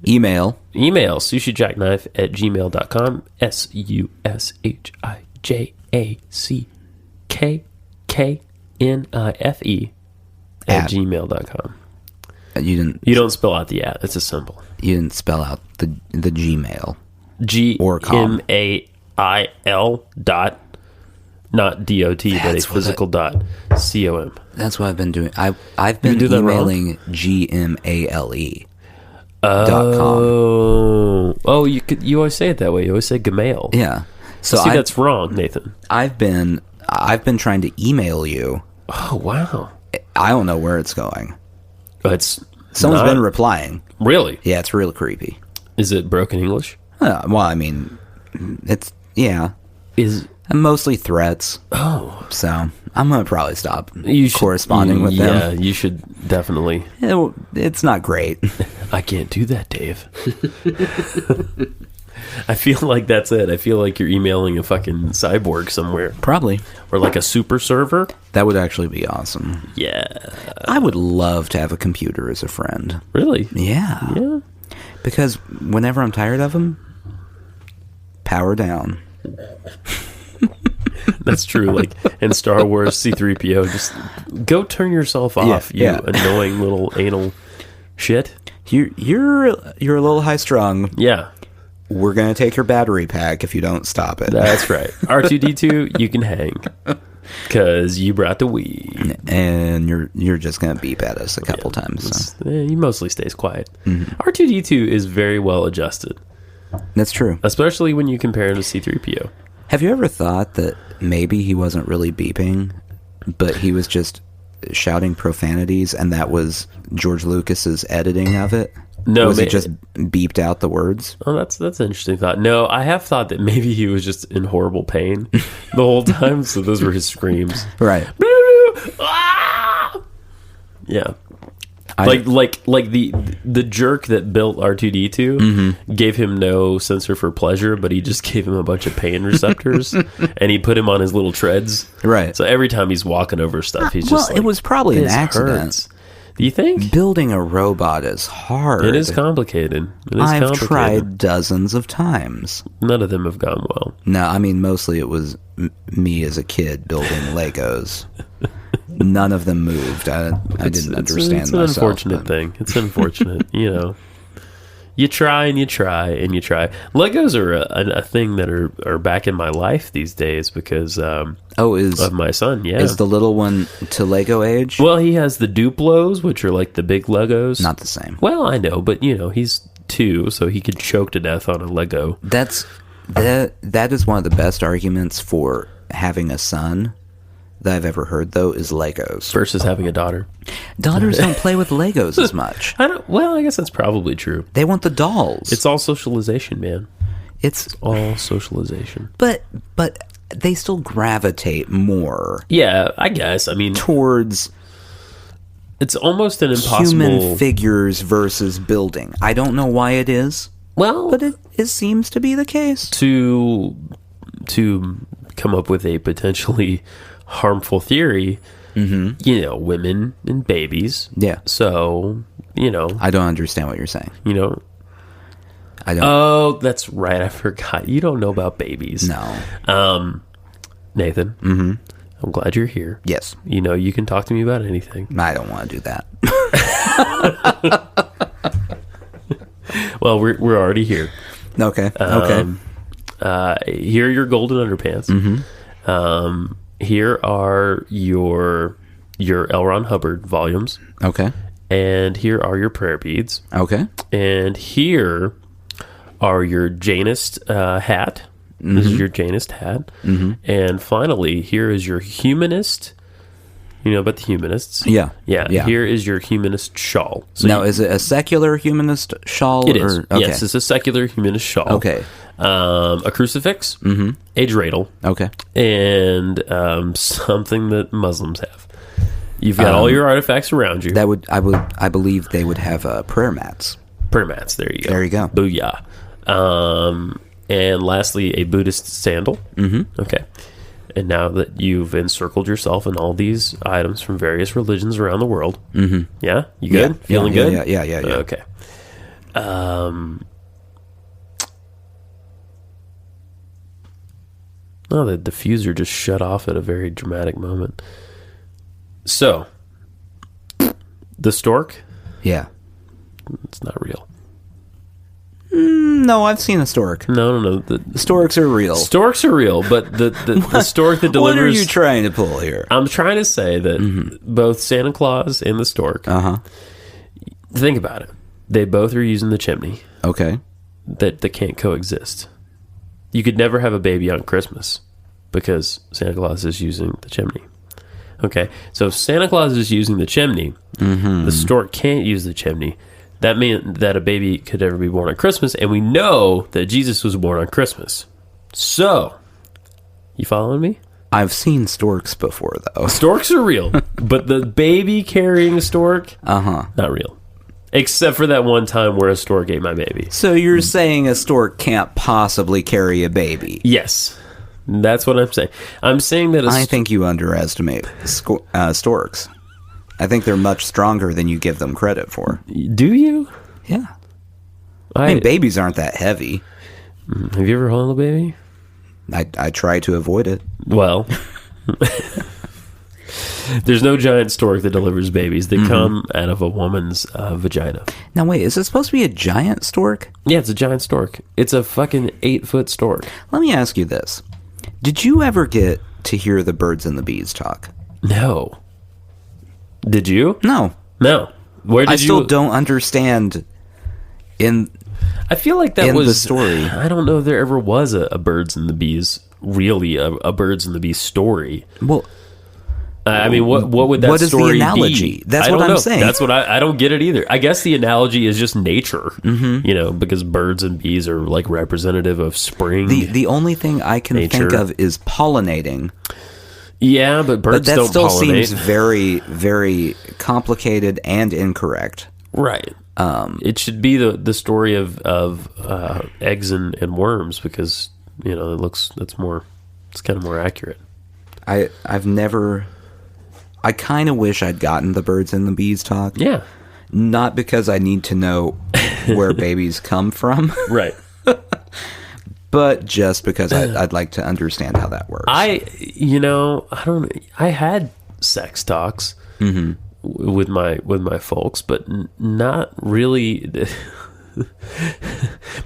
Email sushijackknife@gmail.com. SUSHIJACKKNIFE @gmail.com. You don't spell out the at. It's a symbol. You didn't spell out the Gmail. GMAIL not DOT, but a physical .com. That's what I've been doing. I've been emailing GMALE. Oh, you always say it that way. You always say Gmail. Yeah. So that's wrong, Nathan. I've been trying to email you. Oh, wow. I don't know where it's going. Someone's been replying. Really? Yeah, it's real creepy. Is it broken English? Well, I mean, it's mostly threats. Oh. So I'm going to probably stop corresponding with them. Yeah, you should definitely. It's not great. I can't do that, Dave. I feel like that's it. I feel like you're emailing a fucking cyborg somewhere. Probably. Or like a super server. That would actually be awesome. Yeah. I would love to have a computer as a friend. Really? Yeah. Yeah. Because whenever I'm tired of them, power down. That's true. Like in Star Wars, C-3PO, just go turn yourself off, you annoying little anal shit. You're a little high strung. Yeah. We're going to take your battery pack if you don't stop it. That's right. R2-D2, you can hang. Because you brought the weed. And you're just going to beep at us a couple times. So. He mostly stays quiet. Mm-hmm. R2-D2 is very well adjusted. That's true. Especially when you compare him to C-3PO. Have you ever thought that maybe he wasn't really beeping, but he was just shouting profanities, and that was George Lucas's editing of it? No, was it just beeped out the words? Oh, that's an interesting thought. No, I have thought that maybe he was just in horrible pain the whole time, so those were his screams. Right. Yeah. Like the jerk that built R2-D2 gave him no sensor for pleasure, but he just gave him a bunch of pain receptors, and he put him on his little treads. Right. So every time he's walking over stuff, he's just it was probably an accident. Hurts. Do you think? Building a robot is hard. It is complicated. I've tried dozens of times. None of them have gone well. No, I mean, mostly it was me as a kid building Legos. None of them moved. I didn't understand it's myself. It's an unfortunate thing. It's unfortunate, you know. You try and you try and you try. Legos are a thing that are back in my life these days because of my son. Yeah, is the little one to Lego age? Well, he has the Duplos, which are like the big Legos. Not the same. Well, I know, but you know, he's 2, so he could choke to death on a Lego. That is one of the best arguments for having a son that I've ever heard, though, is Legos. Versus having a daughter. Daughters don't play with Legos as much. I guess that's probably true. They want the dolls. It's all socialization, man. It's all socialization. But they still gravitate more. Yeah, I guess. I mean, towards it's almost an impossible human figures versus building. I don't know why it is. Well, but it seems to be the case. To come up with a potentially harmful theory, you know, women and babies. Yeah. So, you know. I don't understand what you're saying. You know. I don't. Oh, that's right. I forgot. You don't know about babies. No. Nathan. I'm glad you're here. Yes. You know, you can talk to me about anything. I don't want to do that. Well, we're already here. Okay. Here are your golden underpants. Here are your L. Ron Hubbard volumes. Okay. And here are your prayer beads. Okay. And here are your Janist hat. This is your Janist hat. And finally, here is your Humanist. You know about the Humanists? Yeah. Here is your Humanist shawl. So now, is it a secular Humanist shawl? It is. Okay. Yes, it's a secular Humanist shawl. Okay. A crucifix, a dreidel, okay, and something that Muslims have. You've got all your artifacts around you. I believe they would have prayer mats. Prayer mats. There you go. There you go. Booyah. And lastly, a Buddhist sandal. Okay. And now that you've encircled yourself in all these items from various religions around the world, yeah, you good? Yeah. Feeling good? Yeah. Okay. Oh, the diffuser just shut off at a very dramatic moment. So, the stork? Yeah. It's not real. No, I've seen a stork. No. The storks are real. Storks are real, but the stork that delivers... What are you trying to pull here? I'm trying to say that both Santa Claus and the stork... Think about it. They both are using the chimney. Okay. That can't coexist. You could never have a baby on Christmas because Santa Claus is using the chimney. Okay, so if Santa Claus is using the chimney, the stork can't use the chimney. That means that a baby could never be born on Christmas, and we know that Jesus was born on Christmas. So, you following me? I've seen storks before, though. Storks are real, but the baby carrying stork, not real. Except for that one time where a stork ate my baby. So you're saying a stork can't possibly carry a baby? Yes. That's what I'm saying. I'm saying that I think you underestimate storks. I think they're much stronger than you give them credit for. Do you? Yeah. I mean, babies aren't that heavy. Have you ever held a baby? I try to avoid it. Well... There's no giant stork that delivers babies. They come out of a woman's vagina. Now, wait, is it supposed to be a giant stork? Yeah, it's a giant stork. It's a fucking 8-foot stork. Let me ask you this. Did you ever get to hear the birds and the bees talk? No. Did you? No. Where did I still don't understand I feel like that was the story. I don't know if there ever was a birds and the bees, really, a birds and the bees story. Well... I mean, what would that what is story the analogy? be? That's what I'm saying. That's what I don't get it either. I guess the analogy is just nature, because birds and bees are like representative of spring. The only thing I can think of is pollinating. Yeah, but birds don't pollinate. That still seems very, very complicated and incorrect. Right. It should be the story of eggs and worms because it's kind of more accurate. I've never. I kind of wish I'd gotten the birds and the bees talk. Yeah. Not because I need to know where babies come from. Right. But just because I'd like to understand how that works. I had sex talks with my folks, but not really.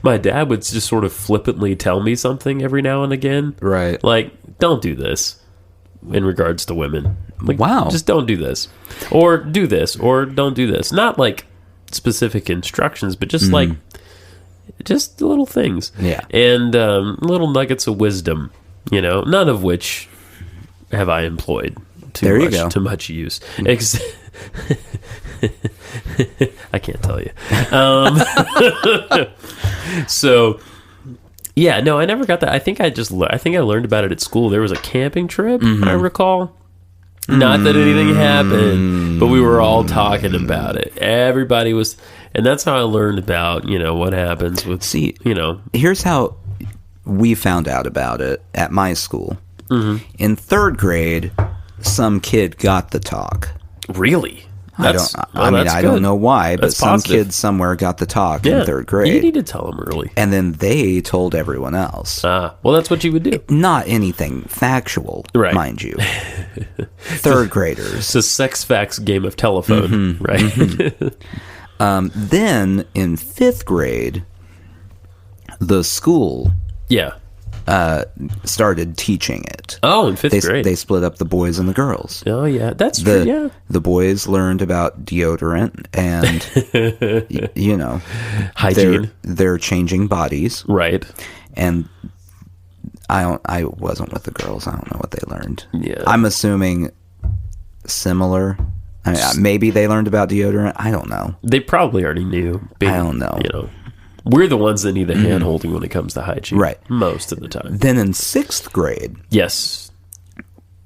My dad would just sort of flippantly tell me something every now and again. Right. Like, don't do this. In regards to women. Like, wow. Just don't do this. Or do this. Or don't do this. Not like specific instructions, but just like, just little things. Yeah. And little nuggets of wisdom, none of which have I employed to much use. I can't tell you. So... Yeah, no, I never got that. I think I learned about it at school. There was a camping trip, I recall. Not that anything happened, but we were all talking about it. Everybody was, and that's how I learned about, what happens with, Here's how we found out about it at my school. In 3rd grade, some kid got the talk. Really? I don't know why, but some kid somewhere got the talk in 3rd grade. You need to tell them early. And then they told everyone else. Well, that's what you would do. Not anything factual, mind you. 3rd graders. It's a sex facts game of telephone, right? Then in 5th grade, the school started teaching it. Oh, in 5th grade. They split up the boys and the girls. Oh, yeah. That's true, yeah. The boys learned about deodorant and, hygiene. They're changing bodies. Right. And I wasn't with the girls. I don't know what they learned. Yeah. I'm assuming similar. I mean, maybe they learned about deodorant. I don't know. They probably already knew. I don't know. We're the ones that need the hand-holding when it comes to hygiene. Right. Most of the time. Then in 6th grade... Yes.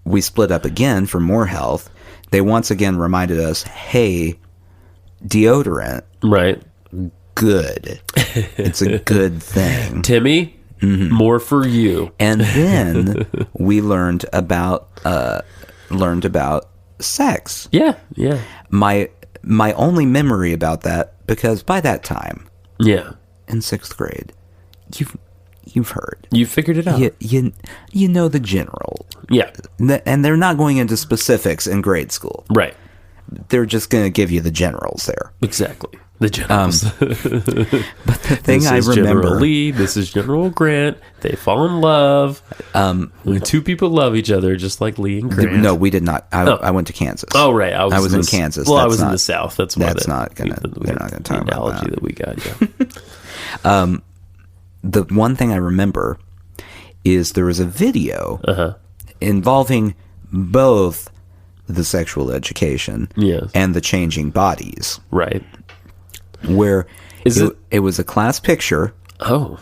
We split up again for more health. They once again reminded us, hey, deodorant. Right. Good. It's a good thing. Timmy, more for you. And then we learned about sex. Yeah, yeah. My only memory about that, because by that time... Yeah. In 6th grade, you've heard. You figured it out. You know the general. Yeah. And they're not going into specifics in grade school. Right. They're just going to give you the generals there. Exactly. The generals. But the thing I is remember, General Lee. This is General Grant. They fall in love. When two people love each other, just like Lee and Grant. No, we did not. I went to Kansas. Oh, right. I was in Kansas. Well, I was in the South. That's why not gonna. They're not gonna talk about analogy that. that we got. Yeah. The one thing I remember is there was a video involving both the sexual education and the changing bodies. Right. Where it was a class picture. Oh.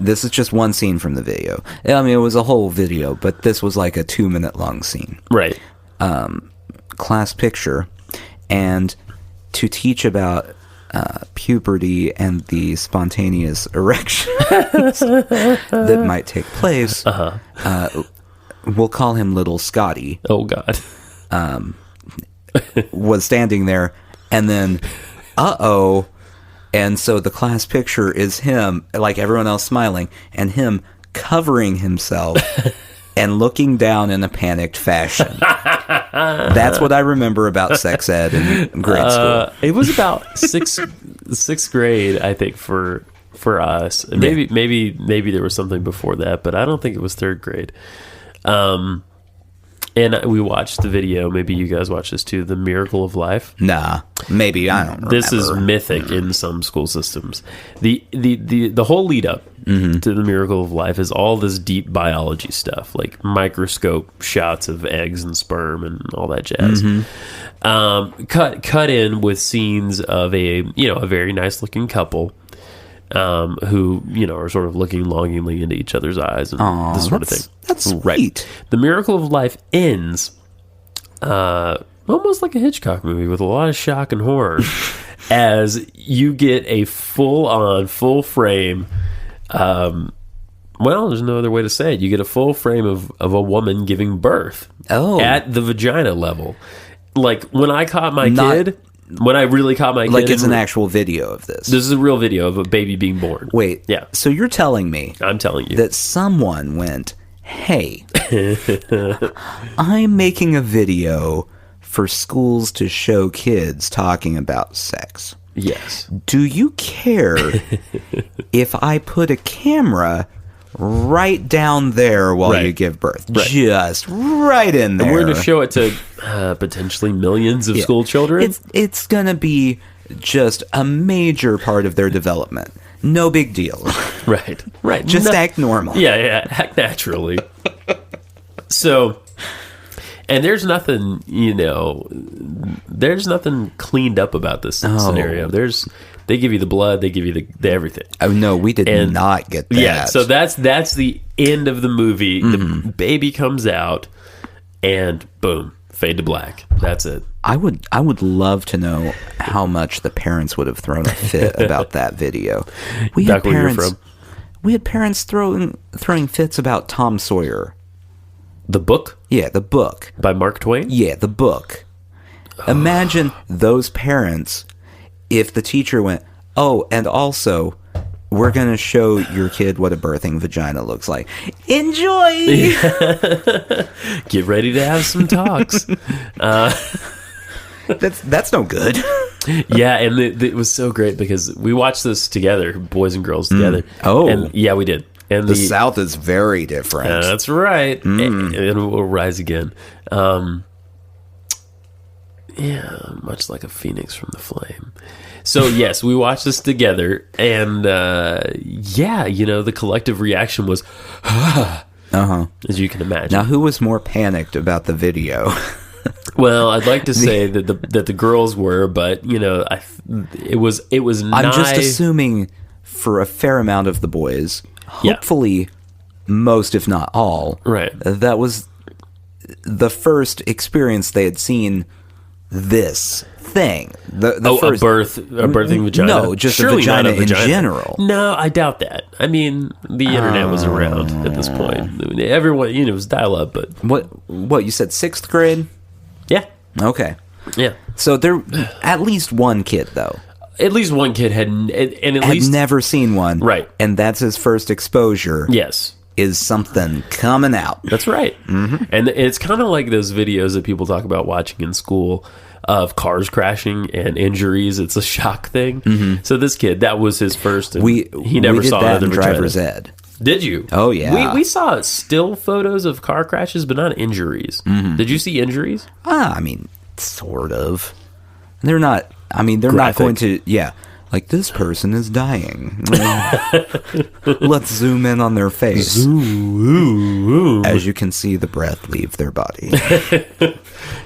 This is just one scene from the video. I mean, it was a whole video, but this was like a 2-minute long scene. Right. Class picture. And to teach about puberty and the spontaneous erections that might take place, we'll call him Little Scotty. Oh, God. Was standing there, and then, and so the class picture is him, like everyone else smiling, and him covering himself and looking down in a panicked fashion. That's what I remember about sex ed in grade school. It was about sixth grade, I think, for us. And maybe there was something before that, but I don't think it was third grade. And we watched the video. Maybe you guys watched this too. The Miracle of Life. Nah, maybe I don't remember. This is mythic in some school systems. The whole lead up to the Miracle of Life is all this deep biology stuff, like microscope shots of eggs and sperm and all that jazz. Cut in with scenes of a very nice looking couple. Who are sort of looking longingly into each other's eyes and this sort of thing. That's sweet. Right. The Miracle of Life ends almost like a Hitchcock movie with a lot of shock and horror as you get a full frame. Well, there's no other way to say it. You get a full frame of a woman giving birth at the vagina level. Like when I caught my kid. When I really caught my kid. Like it's an actual video of this. This is a real video of a baby being born. Wait. Yeah. So you're telling me. I'm telling you. That someone went, hey, I'm making a video for schools to show kids talking about sex. Yes. Do you care if I put a camera right down there while you give birth? Right. Just right in there. And we're going to show it to potentially millions of school children. It's going to be just a major part of their development. No big deal. Right. Just act normal. Yeah, act naturally. So, and there's nothing cleaned up about this scenario. They give you the blood, they give you the everything. Oh no, we did not get that. Yeah, so that's the end of the movie. The baby comes out, and boom, fade to black. That's it. I would love to know how much the parents would have thrown a fit about that video. We had parents throwing fits about Tom Sawyer. The book? Yeah, the book. By Mark Twain? Yeah, the book. Imagine those parents if the teacher went, and also, we're going to show your kid what a birthing vagina looks like. Enjoy! Get ready to have some talks. That's no good. Yeah, and it was so great because we watched this together, boys and girls together. And yeah, we did. And the South is very different. That's right. And it will rise again. Yeah, much like a phoenix from the flame. So, yes, we watched this together. And, the collective reaction was, as you can imagine. Now, who was more panicked about the video? Well, I'd like to say that the girls were, but, it was not... I'm just assuming for a fair amount of the boys... Hopefully, most, if not all, that was the first experience they had seen this thing. The first, a birthing vagina? No, just a vagina in general. No, I doubt that. I mean, the internet was around at this point. Everyone, it was dial-up, but... What, you said 6th grade? Yeah. Okay. Yeah. So there, at least one kid, though. At least one kid had never seen one. Right. And that's his first exposure. Yes. is something coming out. That's right. Mm-hmm. And it's kind of like those videos that people talk about watching in school of cars crashing and injuries. It's a shock thing. Mm-hmm. So this kid, that was his first. And he never saw that another in driver's ed. Did you? Oh, yeah. We saw still photos of car crashes, but not injuries. Mm-hmm. Did you see injuries? I mean, sort of. They're not, they're graphic. Not going to, like, this person is dying. Let's zoom in on their face. Zoom. As you can see the breath leave their body.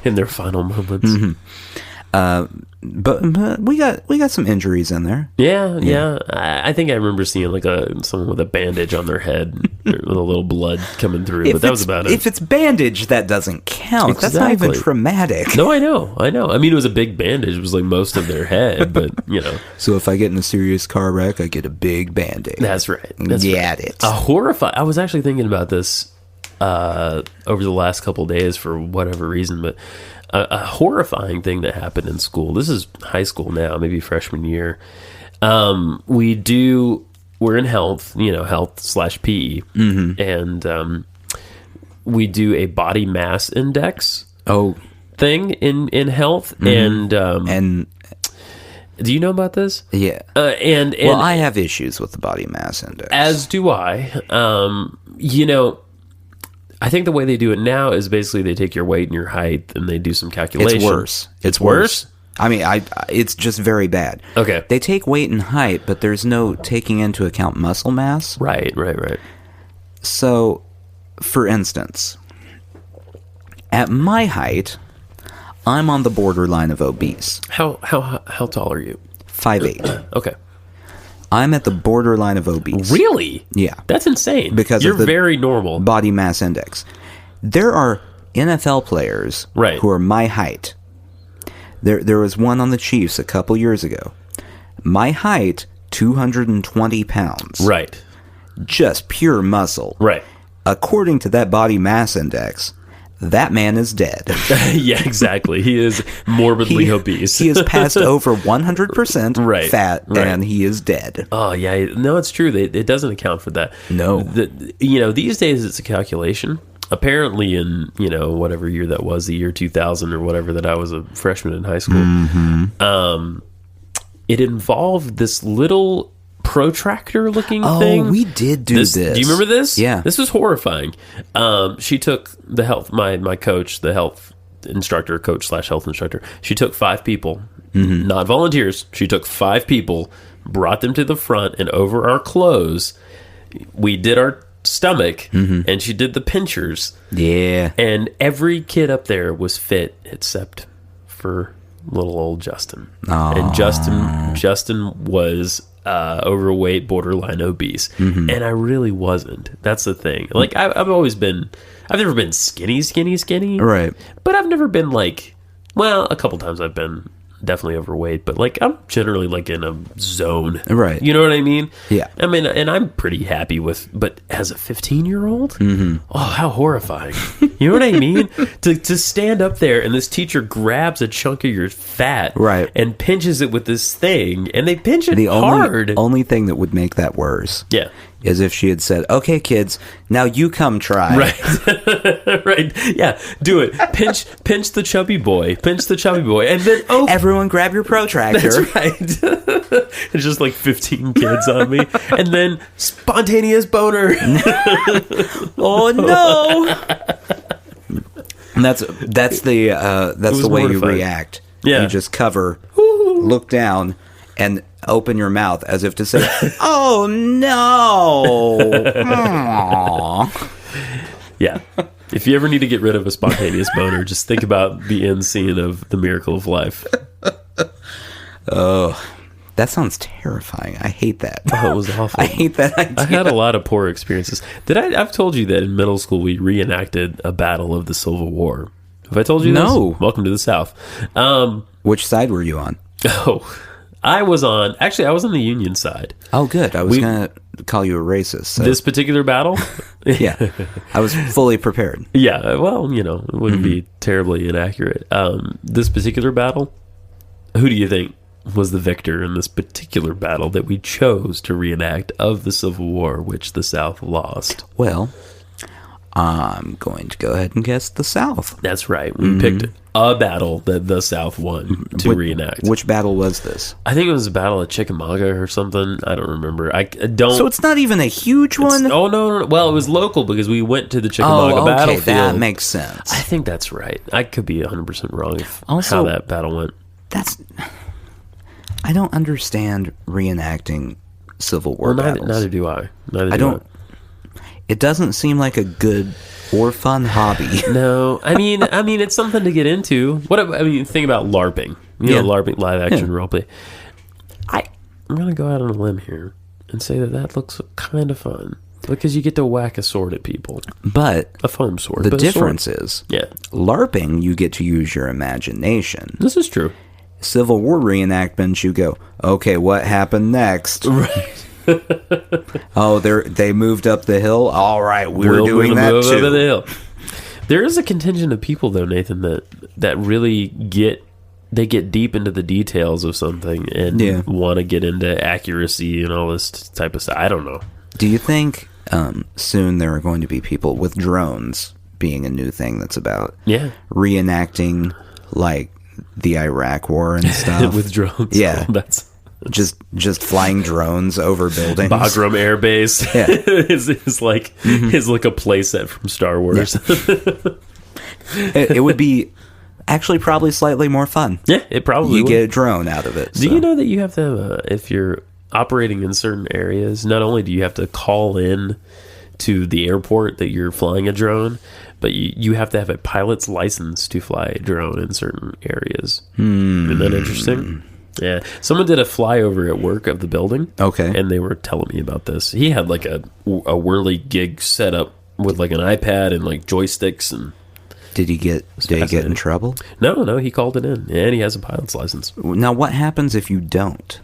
In their final moments. Mm-hmm. But we got some injuries in there. Yeah. I think I remember seeing like someone with a bandage on their head with a little blood coming through, but that was about it. If it's bandage, that doesn't count. Exactly. That's not even traumatic. No, I know. I mean, it was a big bandage. It was like most of their head, but So if I get in a serious car wreck, I get a big band-aid. That's right. It. I was actually thinking about this over the last couple of days for whatever reason, but a horrifying thing that happened in school. This is high school now, maybe freshman year. We're in health, health/PE, mm-hmm. and we do a body mass index thing in health, mm-hmm. and do you know about this? Yeah. And I have issues with the body mass index. As do I. I think the way they do it now is basically they take your weight and your height and they do some calculation. It's worse. It's worse? I mean, it's just very bad. Okay. They take weight and height, but there's no taking into account muscle mass. Right. So, for instance, at my height, I'm on the borderline of obese. How tall are you? 5'8". Okay. I'm at the borderline of obese. Really? Yeah. That's insane. Because you're of the very normal. Body mass index. There are NFL players who are my height. There was one on the Chiefs a couple years ago. My height, 220 pounds. Right. Just pure muscle. Right. According to that body mass index, that man is dead. Yeah, exactly. He is morbidly obese. He has passed over 100% fat, right. And he is dead. Oh, yeah. No, it's true. It doesn't account for that. No. These days it's a calculation. Apparently in, whatever year that was, the year 2000 or whatever, that I was a freshman in high school, mm-hmm. It involved this little protractor-looking thing. Oh, we did do this. Do you remember this? Yeah. This was horrifying. She took the health, my coach, the health instructor, coach/health instructor, she took 5 people, mm-hmm. not volunteers. She took 5 people, brought them to the front, and over our clothes, we did our stomach, mm-hmm. and she did the pinchers. Yeah. And every kid up there was fit except for little old Justin. Aww. And Justin was overweight, borderline obese, mm-hmm. and I really wasn't. That's the thing. Like I've never been skinny, right? But I've never been like, well, a couple times I've been definitely overweight, but like I'm generally like in a zone, right? You know what I mean? Yeah. I mean, and I'm pretty happy with, but as a 15-year-old, mm-hmm. oh, how horrifying! You know what I mean? to stand up there and this teacher grabs a chunk of your fat, right, and pinches it with this thing, and they pinch it hard. The only thing that would make that worse, yeah, is if she had said, "Okay, kids, now you come try." Right, right, yeah, do it. Pinch the chubby boy, and then everyone grab your protractor. That's right. It's just like 15 kids on me, and then spontaneous boner. Oh no! And that's the way you react. Yeah, you just cover, look down, and open your mouth as if to say, "Oh no!" Yeah. If you ever need to get rid of a spontaneous boner, just think about the end scene of The Miracle of Life. Oh, that sounds terrifying. I hate that. Oh, it was awful. I hate that idea. I had a lot of poor experiences. I've told you that in middle school we reenacted a battle of the Civil War. Have I told you this? No. Welcome to the South. Which side were you on? Oh, I was on the Union side. Oh, good. I was going to call you a racist. So. This particular battle? Yeah. I was fully prepared. Yeah. Well, it wouldn't mm-hmm. be terribly inaccurate. This particular battle, who do you think was the victor in this particular battle that we chose to reenact of the Civil War, which the South lost? Well, I'm going to go ahead and guess the South. That's right. We picked a battle that the South won to reenact. Which battle was this? I think it was a battle at Chickamauga or something. I don't remember. I don't. So it's not even a huge one? Oh, no. Well, it was local because we went to the Chickamauga battlefield. That makes sense. I think that's right. I could be 100% wrong how that battle went. I don't understand reenacting Civil War battles. Neither do I. It doesn't seem like a good or fun hobby. No, I mean, it's something to get into. Think about LARPing. You know, LARPing, live action roleplay. I'm going to go out on a limb here and say that looks kind of fun because you get to whack a sword at people. But a foam sword. The difference is, yeah, LARPing, you get to use your imagination. This is true. Civil War reenactments, you go, okay, what happened next? Right. Oh, they moved up the hill. All right, we're doing that too. Over the hill. There is a contingent of people, though, Nathan, that really get deep into the details of something and want to get into accuracy and all this type of stuff. I don't know. Do you think soon there are going to be people with drones being a new thing that's about reenacting like the Iraq War and stuff with drones? Yeah, that's. Just flying drones over buildings. Bagram Air Base is like a playset from Star Wars. Yeah. it would be actually probably slightly more fun. Yeah, it probably you would. get a drone out of it. Do you know that you have to if you're operating in certain areas, not only do you have to call in to the airport that you're flying a drone, but you have to have a pilot's license to fly a drone in certain areas. Isn't that interesting? Yeah, someone did a flyover at work of the building. Okay, and they were telling me about this. He had like a whirly gig set up with like an iPad and like joysticks. And did he get in trouble? No, he called it in, and he has a pilot's license. Now, what happens if you don't?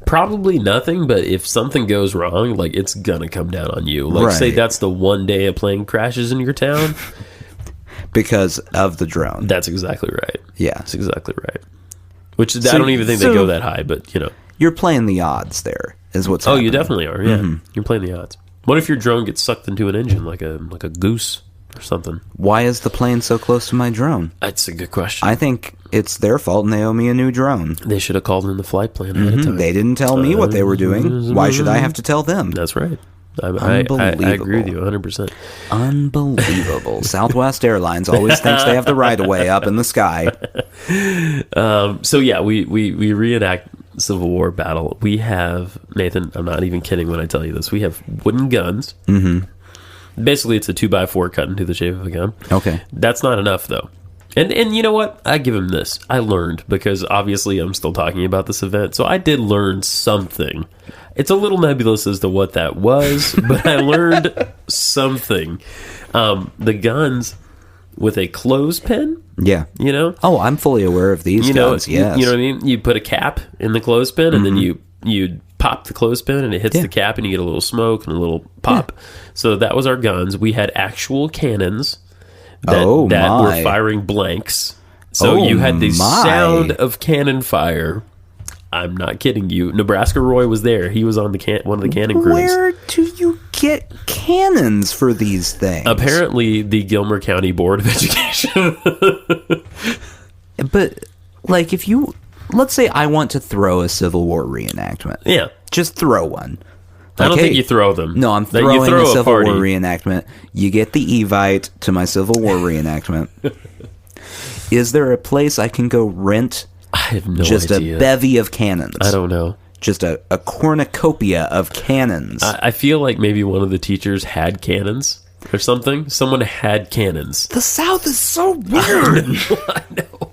Probably nothing, but if something goes wrong, like it's gonna come down on you. Like say that's the one day a plane crashes in your town because of the drone. That's exactly right. Yeah, that's exactly right. Which I don't even think they go that high, but you know. You're playing the odds there, is what's happening. You definitely are, yeah. You're playing the odds. What if your drone gets sucked into an engine like a goose or something? Why is the plane so close to my drone? That's a good question. I think it's their fault and they owe me a new drone. They should have called in the flight plan ahead of time. They didn't tell me what they were doing. Why should I have to tell them? That's right. I agree with you 100%. Unbelievable. Southwest Airlines always thinks they have the right of way up in the sky. So yeah, we reenact Civil War battle. We have, Nathan, I'm not even kidding when I tell you this, we have wooden guns. Basically it's a 2x4 cut into the shape of a gun. Okay. That's not enough though. And you know what? I give him this. I learned, because obviously I'm still talking about this event, so I did learn something. It's a little nebulous as to what that was, but I learned something. The guns with a clothespin. Yeah. You know? Oh, I'm fully aware of these guns, yes. You know what I mean? You put a cap in the clothespin, and then you pop the clothespin, and it hits the cap, and you get a little smoke and a little pop. Yeah. So that was our guns. We had actual cannons that were firing blanks. So you had the sound of cannon fire. I'm not kidding you. Nebraska Roy was there. He was on one of the cannon crews. Where do you get cannons for these things? Apparently, the Gilmer County Board of Education. But, like, let's say I want to throw a Civil War reenactment. Yeah. Just throw one. I don't think you throw them. No, I'm throwing a Civil War reenactment. You get the Evite to my Civil War reenactment. Is there a place I can go rent? I have no idea. Just a bevy of cannons. I don't know. Just a cornucopia of cannons. I feel like maybe one of the teachers had cannons or something. Someone had cannons. The South is so weird. I know.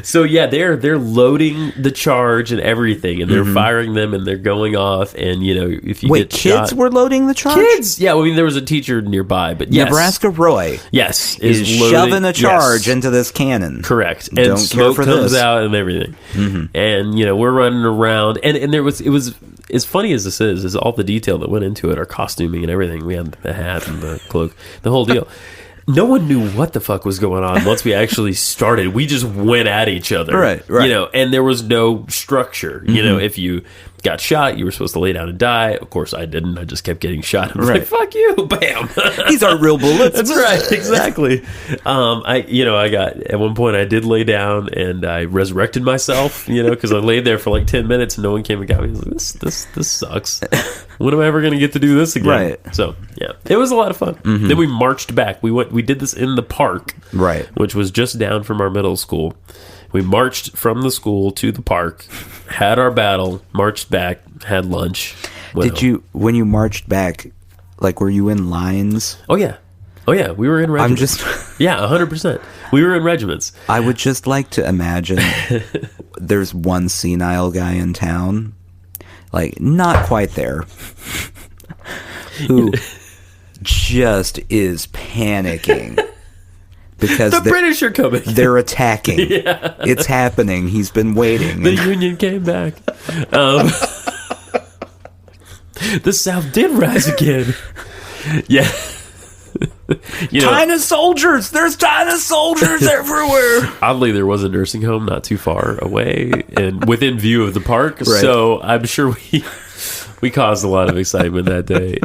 So yeah, they're loading the charge and everything, and they're firing them, and they're going off. And you know, if you get kids were loading the charge. Kids, yeah. Well, I mean, there was a teacher nearby, but yes. Nebraska Roy, yes, is shoving a charge into this cannon. Correct, and don't smoke comes out and everything. And you know, we're running around, and it was as funny as this is all the detail that went into it, our costuming and everything. We had the hat and the cloak, the whole deal. no one knew what the fuck was going on once we actually started. We just went at each other. Right. You know, and there was no structure. You know, if you got shot, you were supposed to lay down and die. Of course, I didn't. I just kept getting shot. I was like, fuck you. Bam. These aren't real bullets. That's right. Exactly. I got, at one point I did lay down and I resurrected myself, you know, because I laid there for like 10 minutes and no one came and got me. I was like, this sucks. When am I ever going to get to do this again? Right. So, yeah, it was a lot of fun. Then we marched back. We did this in the park, right, which was just down from our middle school. We marched from the school to the park, had our battle, marched back, had lunch. When you marched back, like, were you in lines? Oh, yeah. We were in regiments. Yeah, 100%. We were in regiments. I would just like to imagine there's one senile guy in town, like, not quite there, who just is panicking. Because the British are coming. They're attacking. Yeah. It's happening. He's been waiting. The Union came back. The South did rise again. Yeah. China soldiers! There's China soldiers everywhere! Oddly, there was a nursing home not too far away and within view of the park. Right. So I'm sure we caused a lot of excitement that day.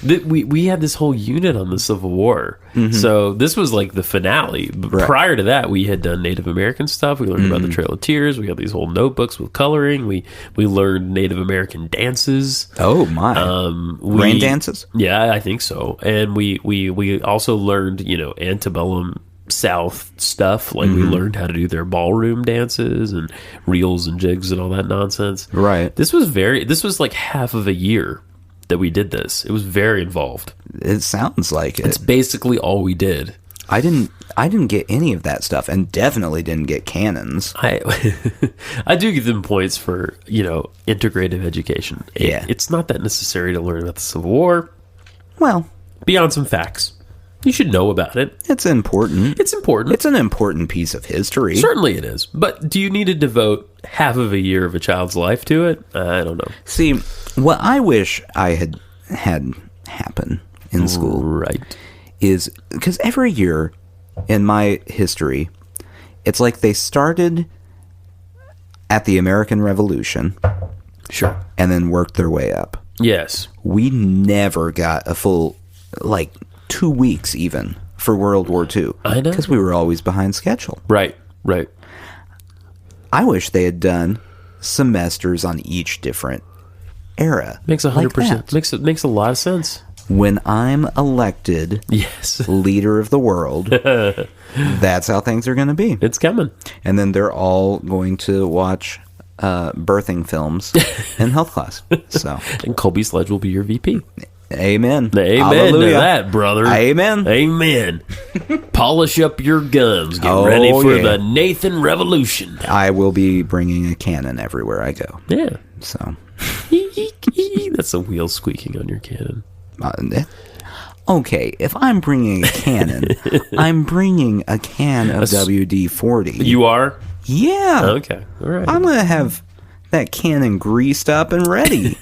We had this whole unit on the Civil War. So this was like the finale. Right. Prior to that, we had done Native American stuff. We learned about the Trail of Tears. We got these whole notebooks with coloring. We learned Native American dances. Oh my! Rain dances? Yeah, I think so. And we also learned, antebellum South stuff. Like we learned how to do their ballroom dances and reels and jigs and all that nonsense. Right. This was like half of a year that we did this. It was very involved. It sounds like it. It's basically all we did. I didn't get any of that stuff, and definitely didn't get cannons. I do give them points for, integrative education. Yeah. It's not that necessary to learn about the Civil War. Well, beyond some facts. You should know about it. It's important. It's important. It's an important piece of history. Certainly it is. But do you need to devote half of a year of a child's life to it? I don't know. See, what I wish I had happen in school, right, is because every year in my history, it's like they started at the American Revolution, sure, and then worked their way up. Yes, we never got a full 2 weeks even for World War II. I know, because we were always behind schedule. Right. I wish they had done semesters on each different era. Makes 100%. Makes a lot of sense. When I'm elected, yes, leader of the world, that's how things are going to be. It's coming. And then they're all going to watch birthing films in health class. So, and Colby Sledge will be your VP. Amen. Amen Hallelujah. to that, brother. Amen. Amen. Polish up your guns. Get ready for the Nathan Revolution. I will be bringing a cannon everywhere I go. Yeah. So. That's a wheel squeaking on your cannon. Okay, if I'm bringing a cannon, I'm bringing a can of WD-40. You are? Yeah. Okay. All right. I'm going to have that cannon greased up and ready.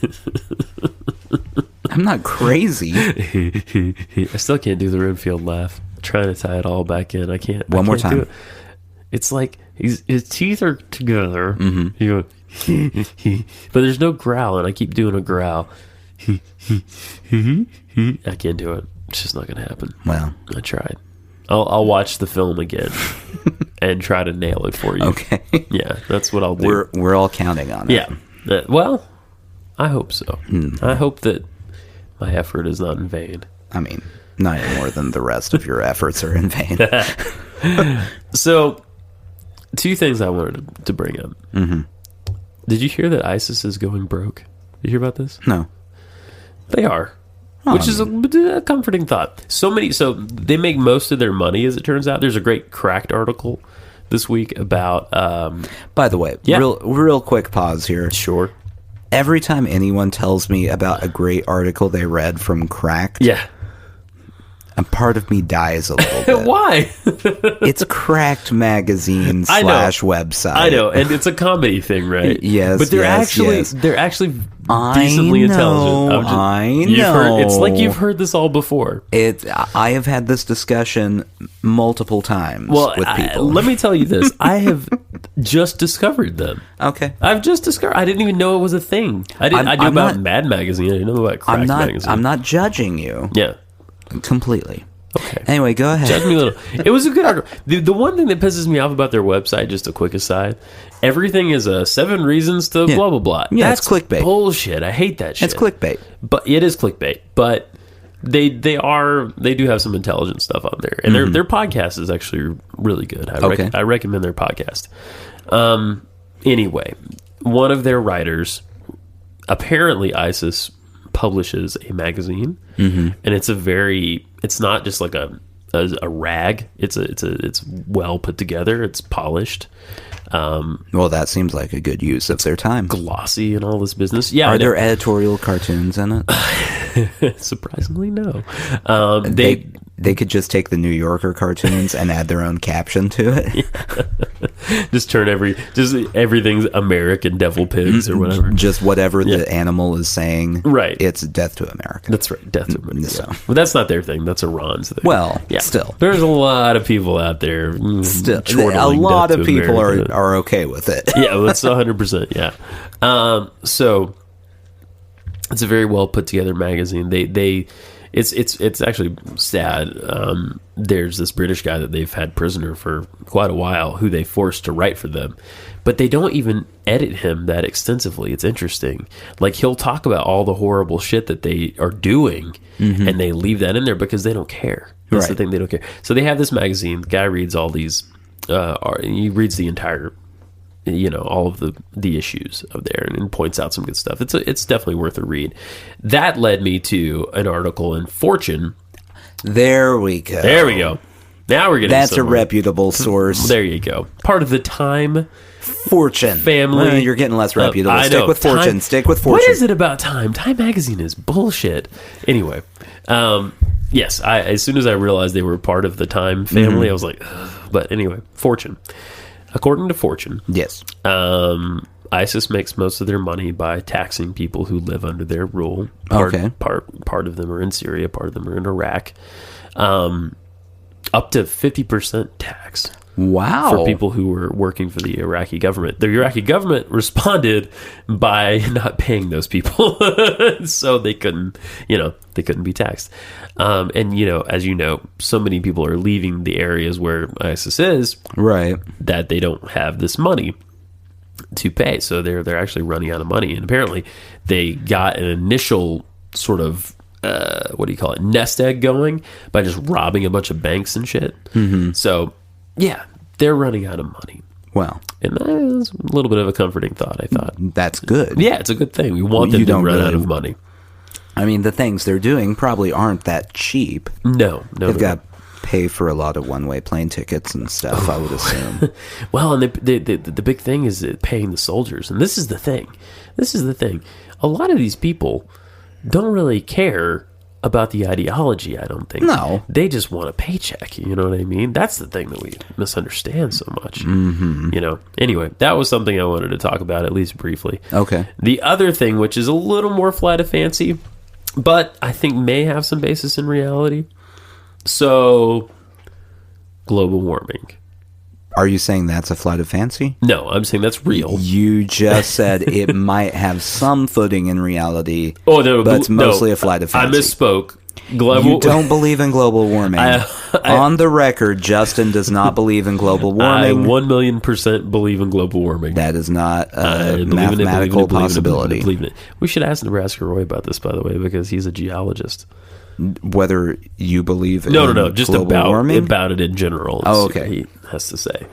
I'm not crazy. I still can't do the Renfield laugh. I'm trying to tie it all back in. I can't. One more time. Do it. It's like his teeth are together. Mm-hmm. You go, but there's no growl, and I keep doing a growl. I can't do it. It's just not going to happen. Well, I tried. I'll watch the film again and try to nail it for you. Okay. Yeah, that's what I'll do. We're all counting on it. Yeah. Well, I hope so. I hope that my effort is not in vain. I mean, not any more than the rest of your efforts are in vain. So, two things I wanted to bring up. Mm-hmm. Did you hear that ISIS is going broke? Did you hear about this? No. They are. Which is a comforting thought. So they make most of their money, as it turns out. There's a great Cracked article this week about... By the way, real quick pause here. Sure. Every time anyone tells me about a great article they read from Cracked... Yeah. A part of me dies a little bit. Why? It's Cracked Magazine / website. I know, and it's a comedy thing, right? Yes, but they're actually decently intelligent. I know. It's like you've heard this all before. I have had this discussion multiple times with people. Let me tell you this. I have just discovered them. Okay. I've just discovered. I didn't even know it was a thing. I knew about Mad Magazine. I didn't know about Cracked Magazine. I'm not judging you. Yeah. Completely. Okay. Anyway, go ahead. Judge me a little. It was a good article. The one thing that pisses me off about their website, just a quick aside, everything is 7 reasons to blah, blah, blah. Yeah, that's clickbait. Bullshit. I hate that shit. It's clickbait. But it is clickbait. But they do have some intelligent stuff on there. And their podcast is actually really good. I recommend their podcast. Anyway, one of their writers, apparently ISIS publishes a magazine, and it's not just like a rag. It's well put together. It's polished. Well, that seems like a good use of their time. Glossy and all this business. Yeah. Are there editorial cartoons in it? Surprisingly, no. They could just take the New Yorker cartoons and add their own caption to it. Just everything's American devil pigs or whatever. Just whatever the animal is saying. Right. It's death to America. That's right. Death to America. So. Yeah. Well, that's not their thing. That's Iran's thing. Well, still. There's a lot of people out there. Still. A lot of people are okay with it. Yeah, that's 100%. Yeah. So it's a very well put together magazine. It's actually sad. There's this British guy that they've had prisoner for quite a while who they forced to write for them, but they don't even edit him that extensively. It's interesting. Like, he'll talk about all the horrible shit that they are doing, and they leave that in there because they don't care. That's the thing, they don't care. So they have this magazine. The guy reads all these. He reads the entire, all of the issues of there and points out some good stuff. It's definitely worth a read. That led me to an article in Fortune. There we go. Now we're getting That's somewhere. a reputable source. There you go. Part of the Time Fortune family. You're getting less reputable. Stick with Fortune. Stick with Fortune. What is it about Time? Time magazine is bullshit. Anyway, yes, as soon as I realized they were part of the Time family, I was like, ugh. But anyway, Fortune. According to Fortune, yes, ISIS makes most of their money by taxing people who live under their rule. Part of them are in Syria, part of them are in Iraq. Up to 50% tax. Wow. For people who were working for the Iraqi government. The Iraqi government responded by not paying those people. So they couldn't be taxed. And as you know, so many people are leaving the areas where ISIS is, right, that they don't have this money to pay. So they're actually running out of money. And apparently they got an initial sort of nest egg going by just robbing a bunch of banks and shit. So yeah, they're running out of money. Wow. And that is a little bit of a comforting thought, I thought. That's good. Yeah, it's a good thing. We want them to run out of money. I mean, the things they're doing probably aren't that cheap. No. They've got to pay for a lot of one-way plane tickets and stuff, I would assume. Well, and the big thing is paying the soldiers. And this is the thing. A lot of these people don't really care about the ideology, I don't think. No. They just want a paycheck, you know what I mean? That's the thing that we misunderstand so much. Anyway, that was something I wanted to talk about, at least briefly. Okay. The other thing, which is a little more flight of fancy, but I think may have some basis in reality. So, global warming. Are you saying that's a flight of fancy? No, I'm saying that's real. You just said it might have some footing in reality, but it's mostly a flight of fancy. I misspoke. You don't believe in global warming. On the record, Justin does not believe in global warming. I 1,000,000% believe in global warming. That is not a mathematical possibility. Believe in it. We should ask Nebraska Roy about this, by the way, because he's a geologist. Whether you believe in just global warming? about it in general. Okay. He has to say.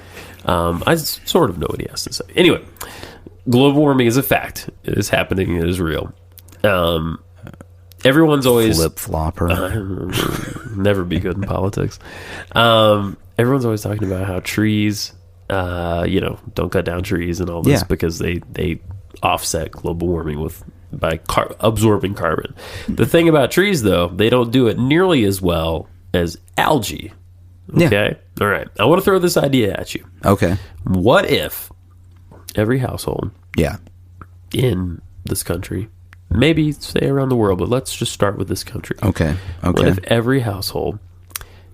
I sort of know what he has to say. Anyway, global warming is a fact. It is happening. It is real. Everyone's always flip-flopper. Never be good in politics. Everyone's always talking about how trees, don't cut down trees and all this because they offset global warming by absorbing carbon. The thing about trees, though, they don't do it nearly as well as algae. Okay? Yeah. All right. I want to throw this idea at you. Okay. What if every household Yeah. in this country, maybe say around the world, but let's just start with this country. Okay. What if every household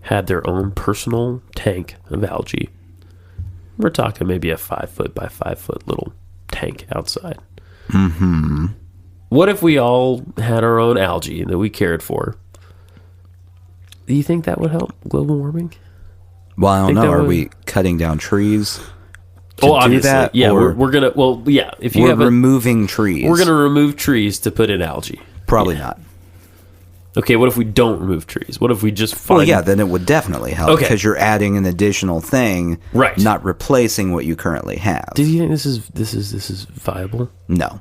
had their own personal tank of algae? We're talking maybe a 5 foot by 5 foot little tank outside. Mm-hmm. What if we all had our own algae that we cared for? Do you think that would help global warming? Well, I don't know. Are we cutting down trees? Obviously. That, yeah, we're going to... Well, yeah. If you we're removing trees. We're going to remove trees to put in algae. Probably not. Okay, what if we don't remove trees? What if we just find... Well, yeah, then it would definitely help because you're adding an additional thing, right? Not replacing what you currently have. Do you think this is viable? No.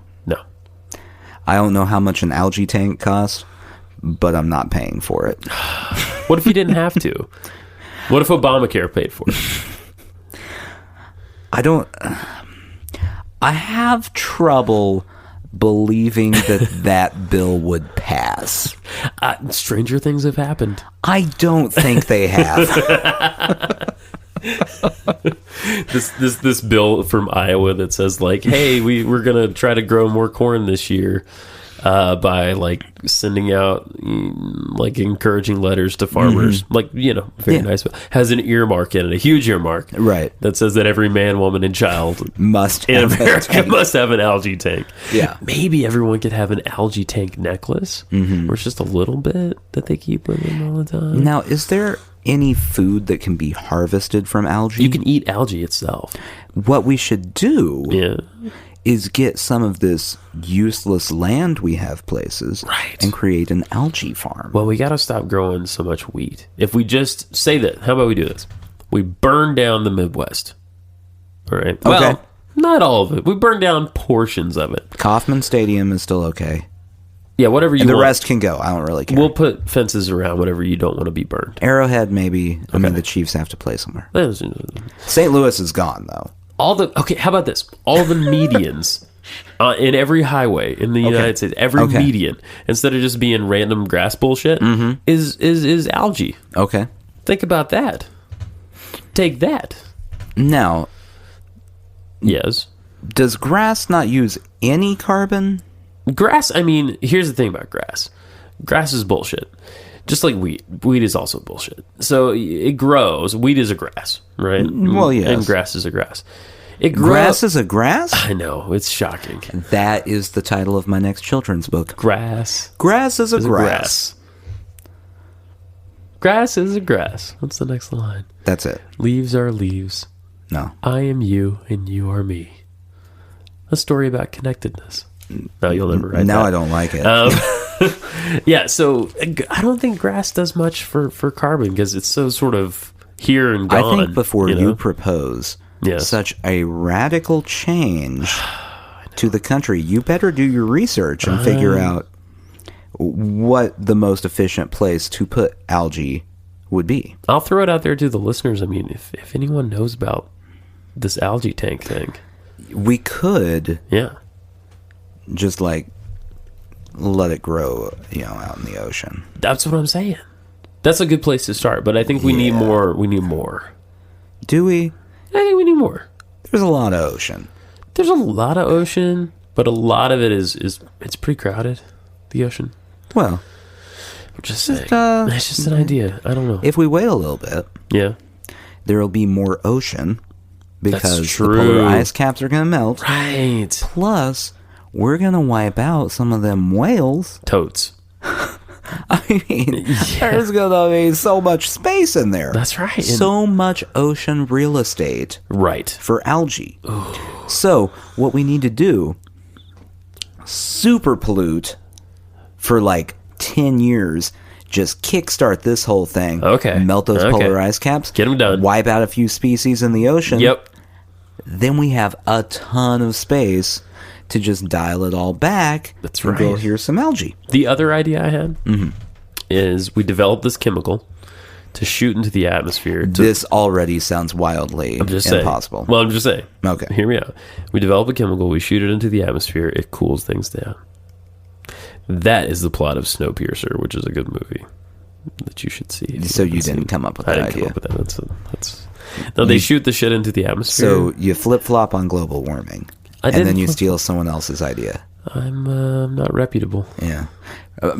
I don't know how much an algae tank costs, but I'm not paying for it. What if you didn't have to? What if Obamacare paid for it? I have trouble believing that bill would pass. Stranger things have happened. I don't think they have. this bill from Iowa that says like, hey, we're gonna try to grow more corn this year by like sending out like encouraging letters to farmers, like very nice. Has an earmark in it, a huge earmark, right? That says that every man, woman, and child must in America must have an algae tank. Yeah, maybe everyone could have an algae tank necklace, where it's just a little bit that they keep with them all the time. Now, is there any food that can be harvested from algae? You can eat algae itself. What we should do is get some of this useless land we have places and create an algae farm. Well, we got to stop growing so much wheat. If we just say that, how about we do this? We burn down the Midwest. All right. Okay. Well, not all of it. We burn down portions of it. Kauffman Stadium is still okay. Yeah, whatever you want. The rest can go. I don't really care. We'll put fences around whatever you don't want to be burned. Arrowhead, maybe. I mean, the Chiefs have to play somewhere. St. Louis is gone, though. How about this? All the medians in every highway in the United States, every median, instead of just being random grass bullshit, is algae. Okay. Think about that. Take that. Now, yes. Does grass not use any carbon? Grass, I mean, here's the thing about grass. Grass is bullshit. Just like wheat. Wheat is also bullshit. So it grows. Wheat is a grass, right? Well, yes. And grass is a grass. Grass is a grass? I know. It's shocking. That is the title of my next children's book. Grass. Grass is a grass. Grass is a grass. What's the next line? That's it. Leaves are leaves. No. I am you and you are me. A story about connectedness. No, you'll never write that. Now I don't like it. Yeah, so I don't think grass does much for carbon because it's so sort of here and gone. I think before you propose such a radical change to the country, you better do your research and figure out what the most efficient place to put algae would be. I'll throw it out there to the listeners. I mean, if anyone knows about this algae tank thing. We could just like let it grow, out in the ocean. That's what I'm saying. That's a good place to start, but I think we need more. We need more. Do we? I think we need more. There's a lot of ocean. There's a lot of ocean, but a lot of it is it's pretty crowded, the ocean. Well, I'm just saying. It's just an idea. I don't know. If we wait a little bit, there'll be more ocean because the polar ice caps are going to melt. Right. Plus, we're going to wipe out some of them whales. Totes. I mean, there's going to be so much space in there. That's right. So much ocean real estate. Right. For algae. Ooh. So, what we need to do, super pollute for like 10 years, just kickstart this whole thing. Okay. Melt those polar ice caps. Get them done. Wipe out a few species in the ocean. Yep. Then we have a ton of space to just dial it all back. That's right. Go, here's some algae. The other idea I had is we develop this chemical to shoot into the atmosphere. This already sounds wildly impossible. Saying. Well, I'm just saying. Okay. Hear me out. We develop a chemical, we shoot it into the atmosphere, it cools things down. That is the plot of Snowpiercer, which is a good movie. that you should see. So you didn't come up with that idea. Come up with that. That's no, they shoot the shit into the atmosphere. So you flip-flop on global warming, and then you steal someone else's idea. I'm not reputable. Yeah.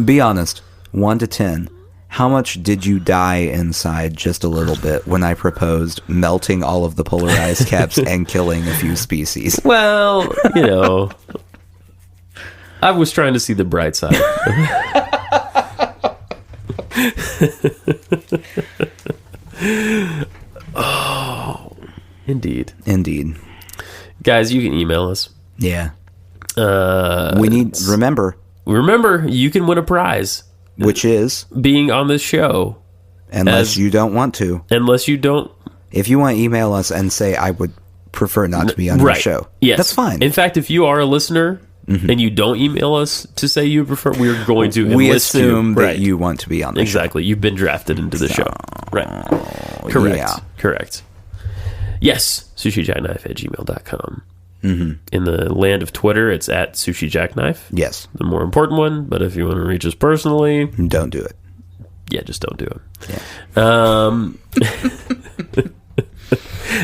Be honest, 1 to 10. How much did you die inside just a little bit when I proposed melting all of the polar ice caps and killing a few species? Well, I was trying to see the bright side. Oh, indeed. Guys, you can email us. Yeah. Remember, you can win a prize. Which is? Being on this show. Unless you don't want to. Unless you don't. If you want to email us and say, I would prefer not to be on the show. Yes. That's fine. In fact, if you are a listener and you don't email us to say you prefer, we're going to enlist you. We assume that you want to be on the show. Exactly. You've been drafted into the show. Right. Correct. Yeah. Correct. Yes. sushijackknife@gmail.com. In the land of Twitter, it's at sushijackknife. Yes. The more important one, but if you want to reach us personally... Don't do it. Yeah, just don't do it. Yeah.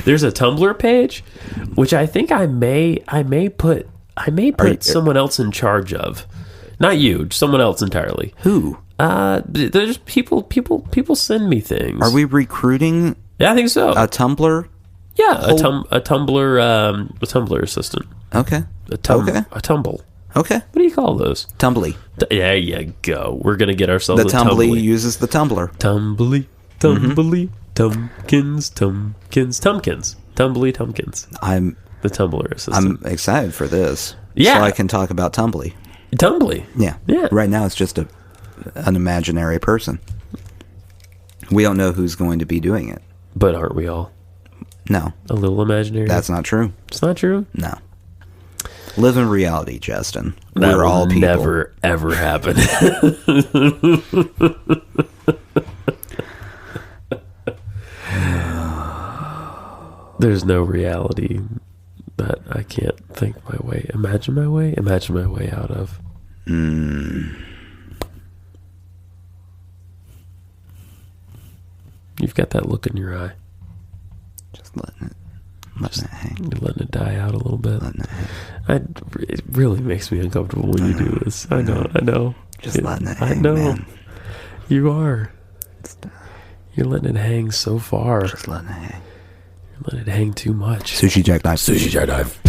There's a Tumblr page, which I think I may put someone else in charge of. Not you, someone else entirely. Who? There's people send me things. Are we recruiting? Yeah, I think so. A Tumblr? Yeah, a Tumblr assistant. Okay. A tumble. Okay. What do you call those? Tumbly. There you go. We're gonna get ourselves the a Tumbly. Tumbly. Uses the Tumbler. Tumbly, Tumbkins. Tumbly, Tumbkins. I'm the Tumblr assistant. I'm excited for this. Yeah. So I can talk about Tumbly. Yeah. Right now it's just an imaginary person. We don't know who's going to be doing it. But aren't we all? No. A little imaginary? That's not true. It's not true? No. Live in reality, Justin. That We're all people. Never, ever happen. There's no reality that I can't imagine my way out of. You've got that look in your eye. Just letting it hang. You're letting it die out a little bit. Letting it hang. It really makes me uncomfortable when you do this. I know. Just letting it hang, I know. man. You are. You're letting it hang so far. Just letting it hang. You're letting it hang too much. Sushi Jackknife. Sushi Jackknife.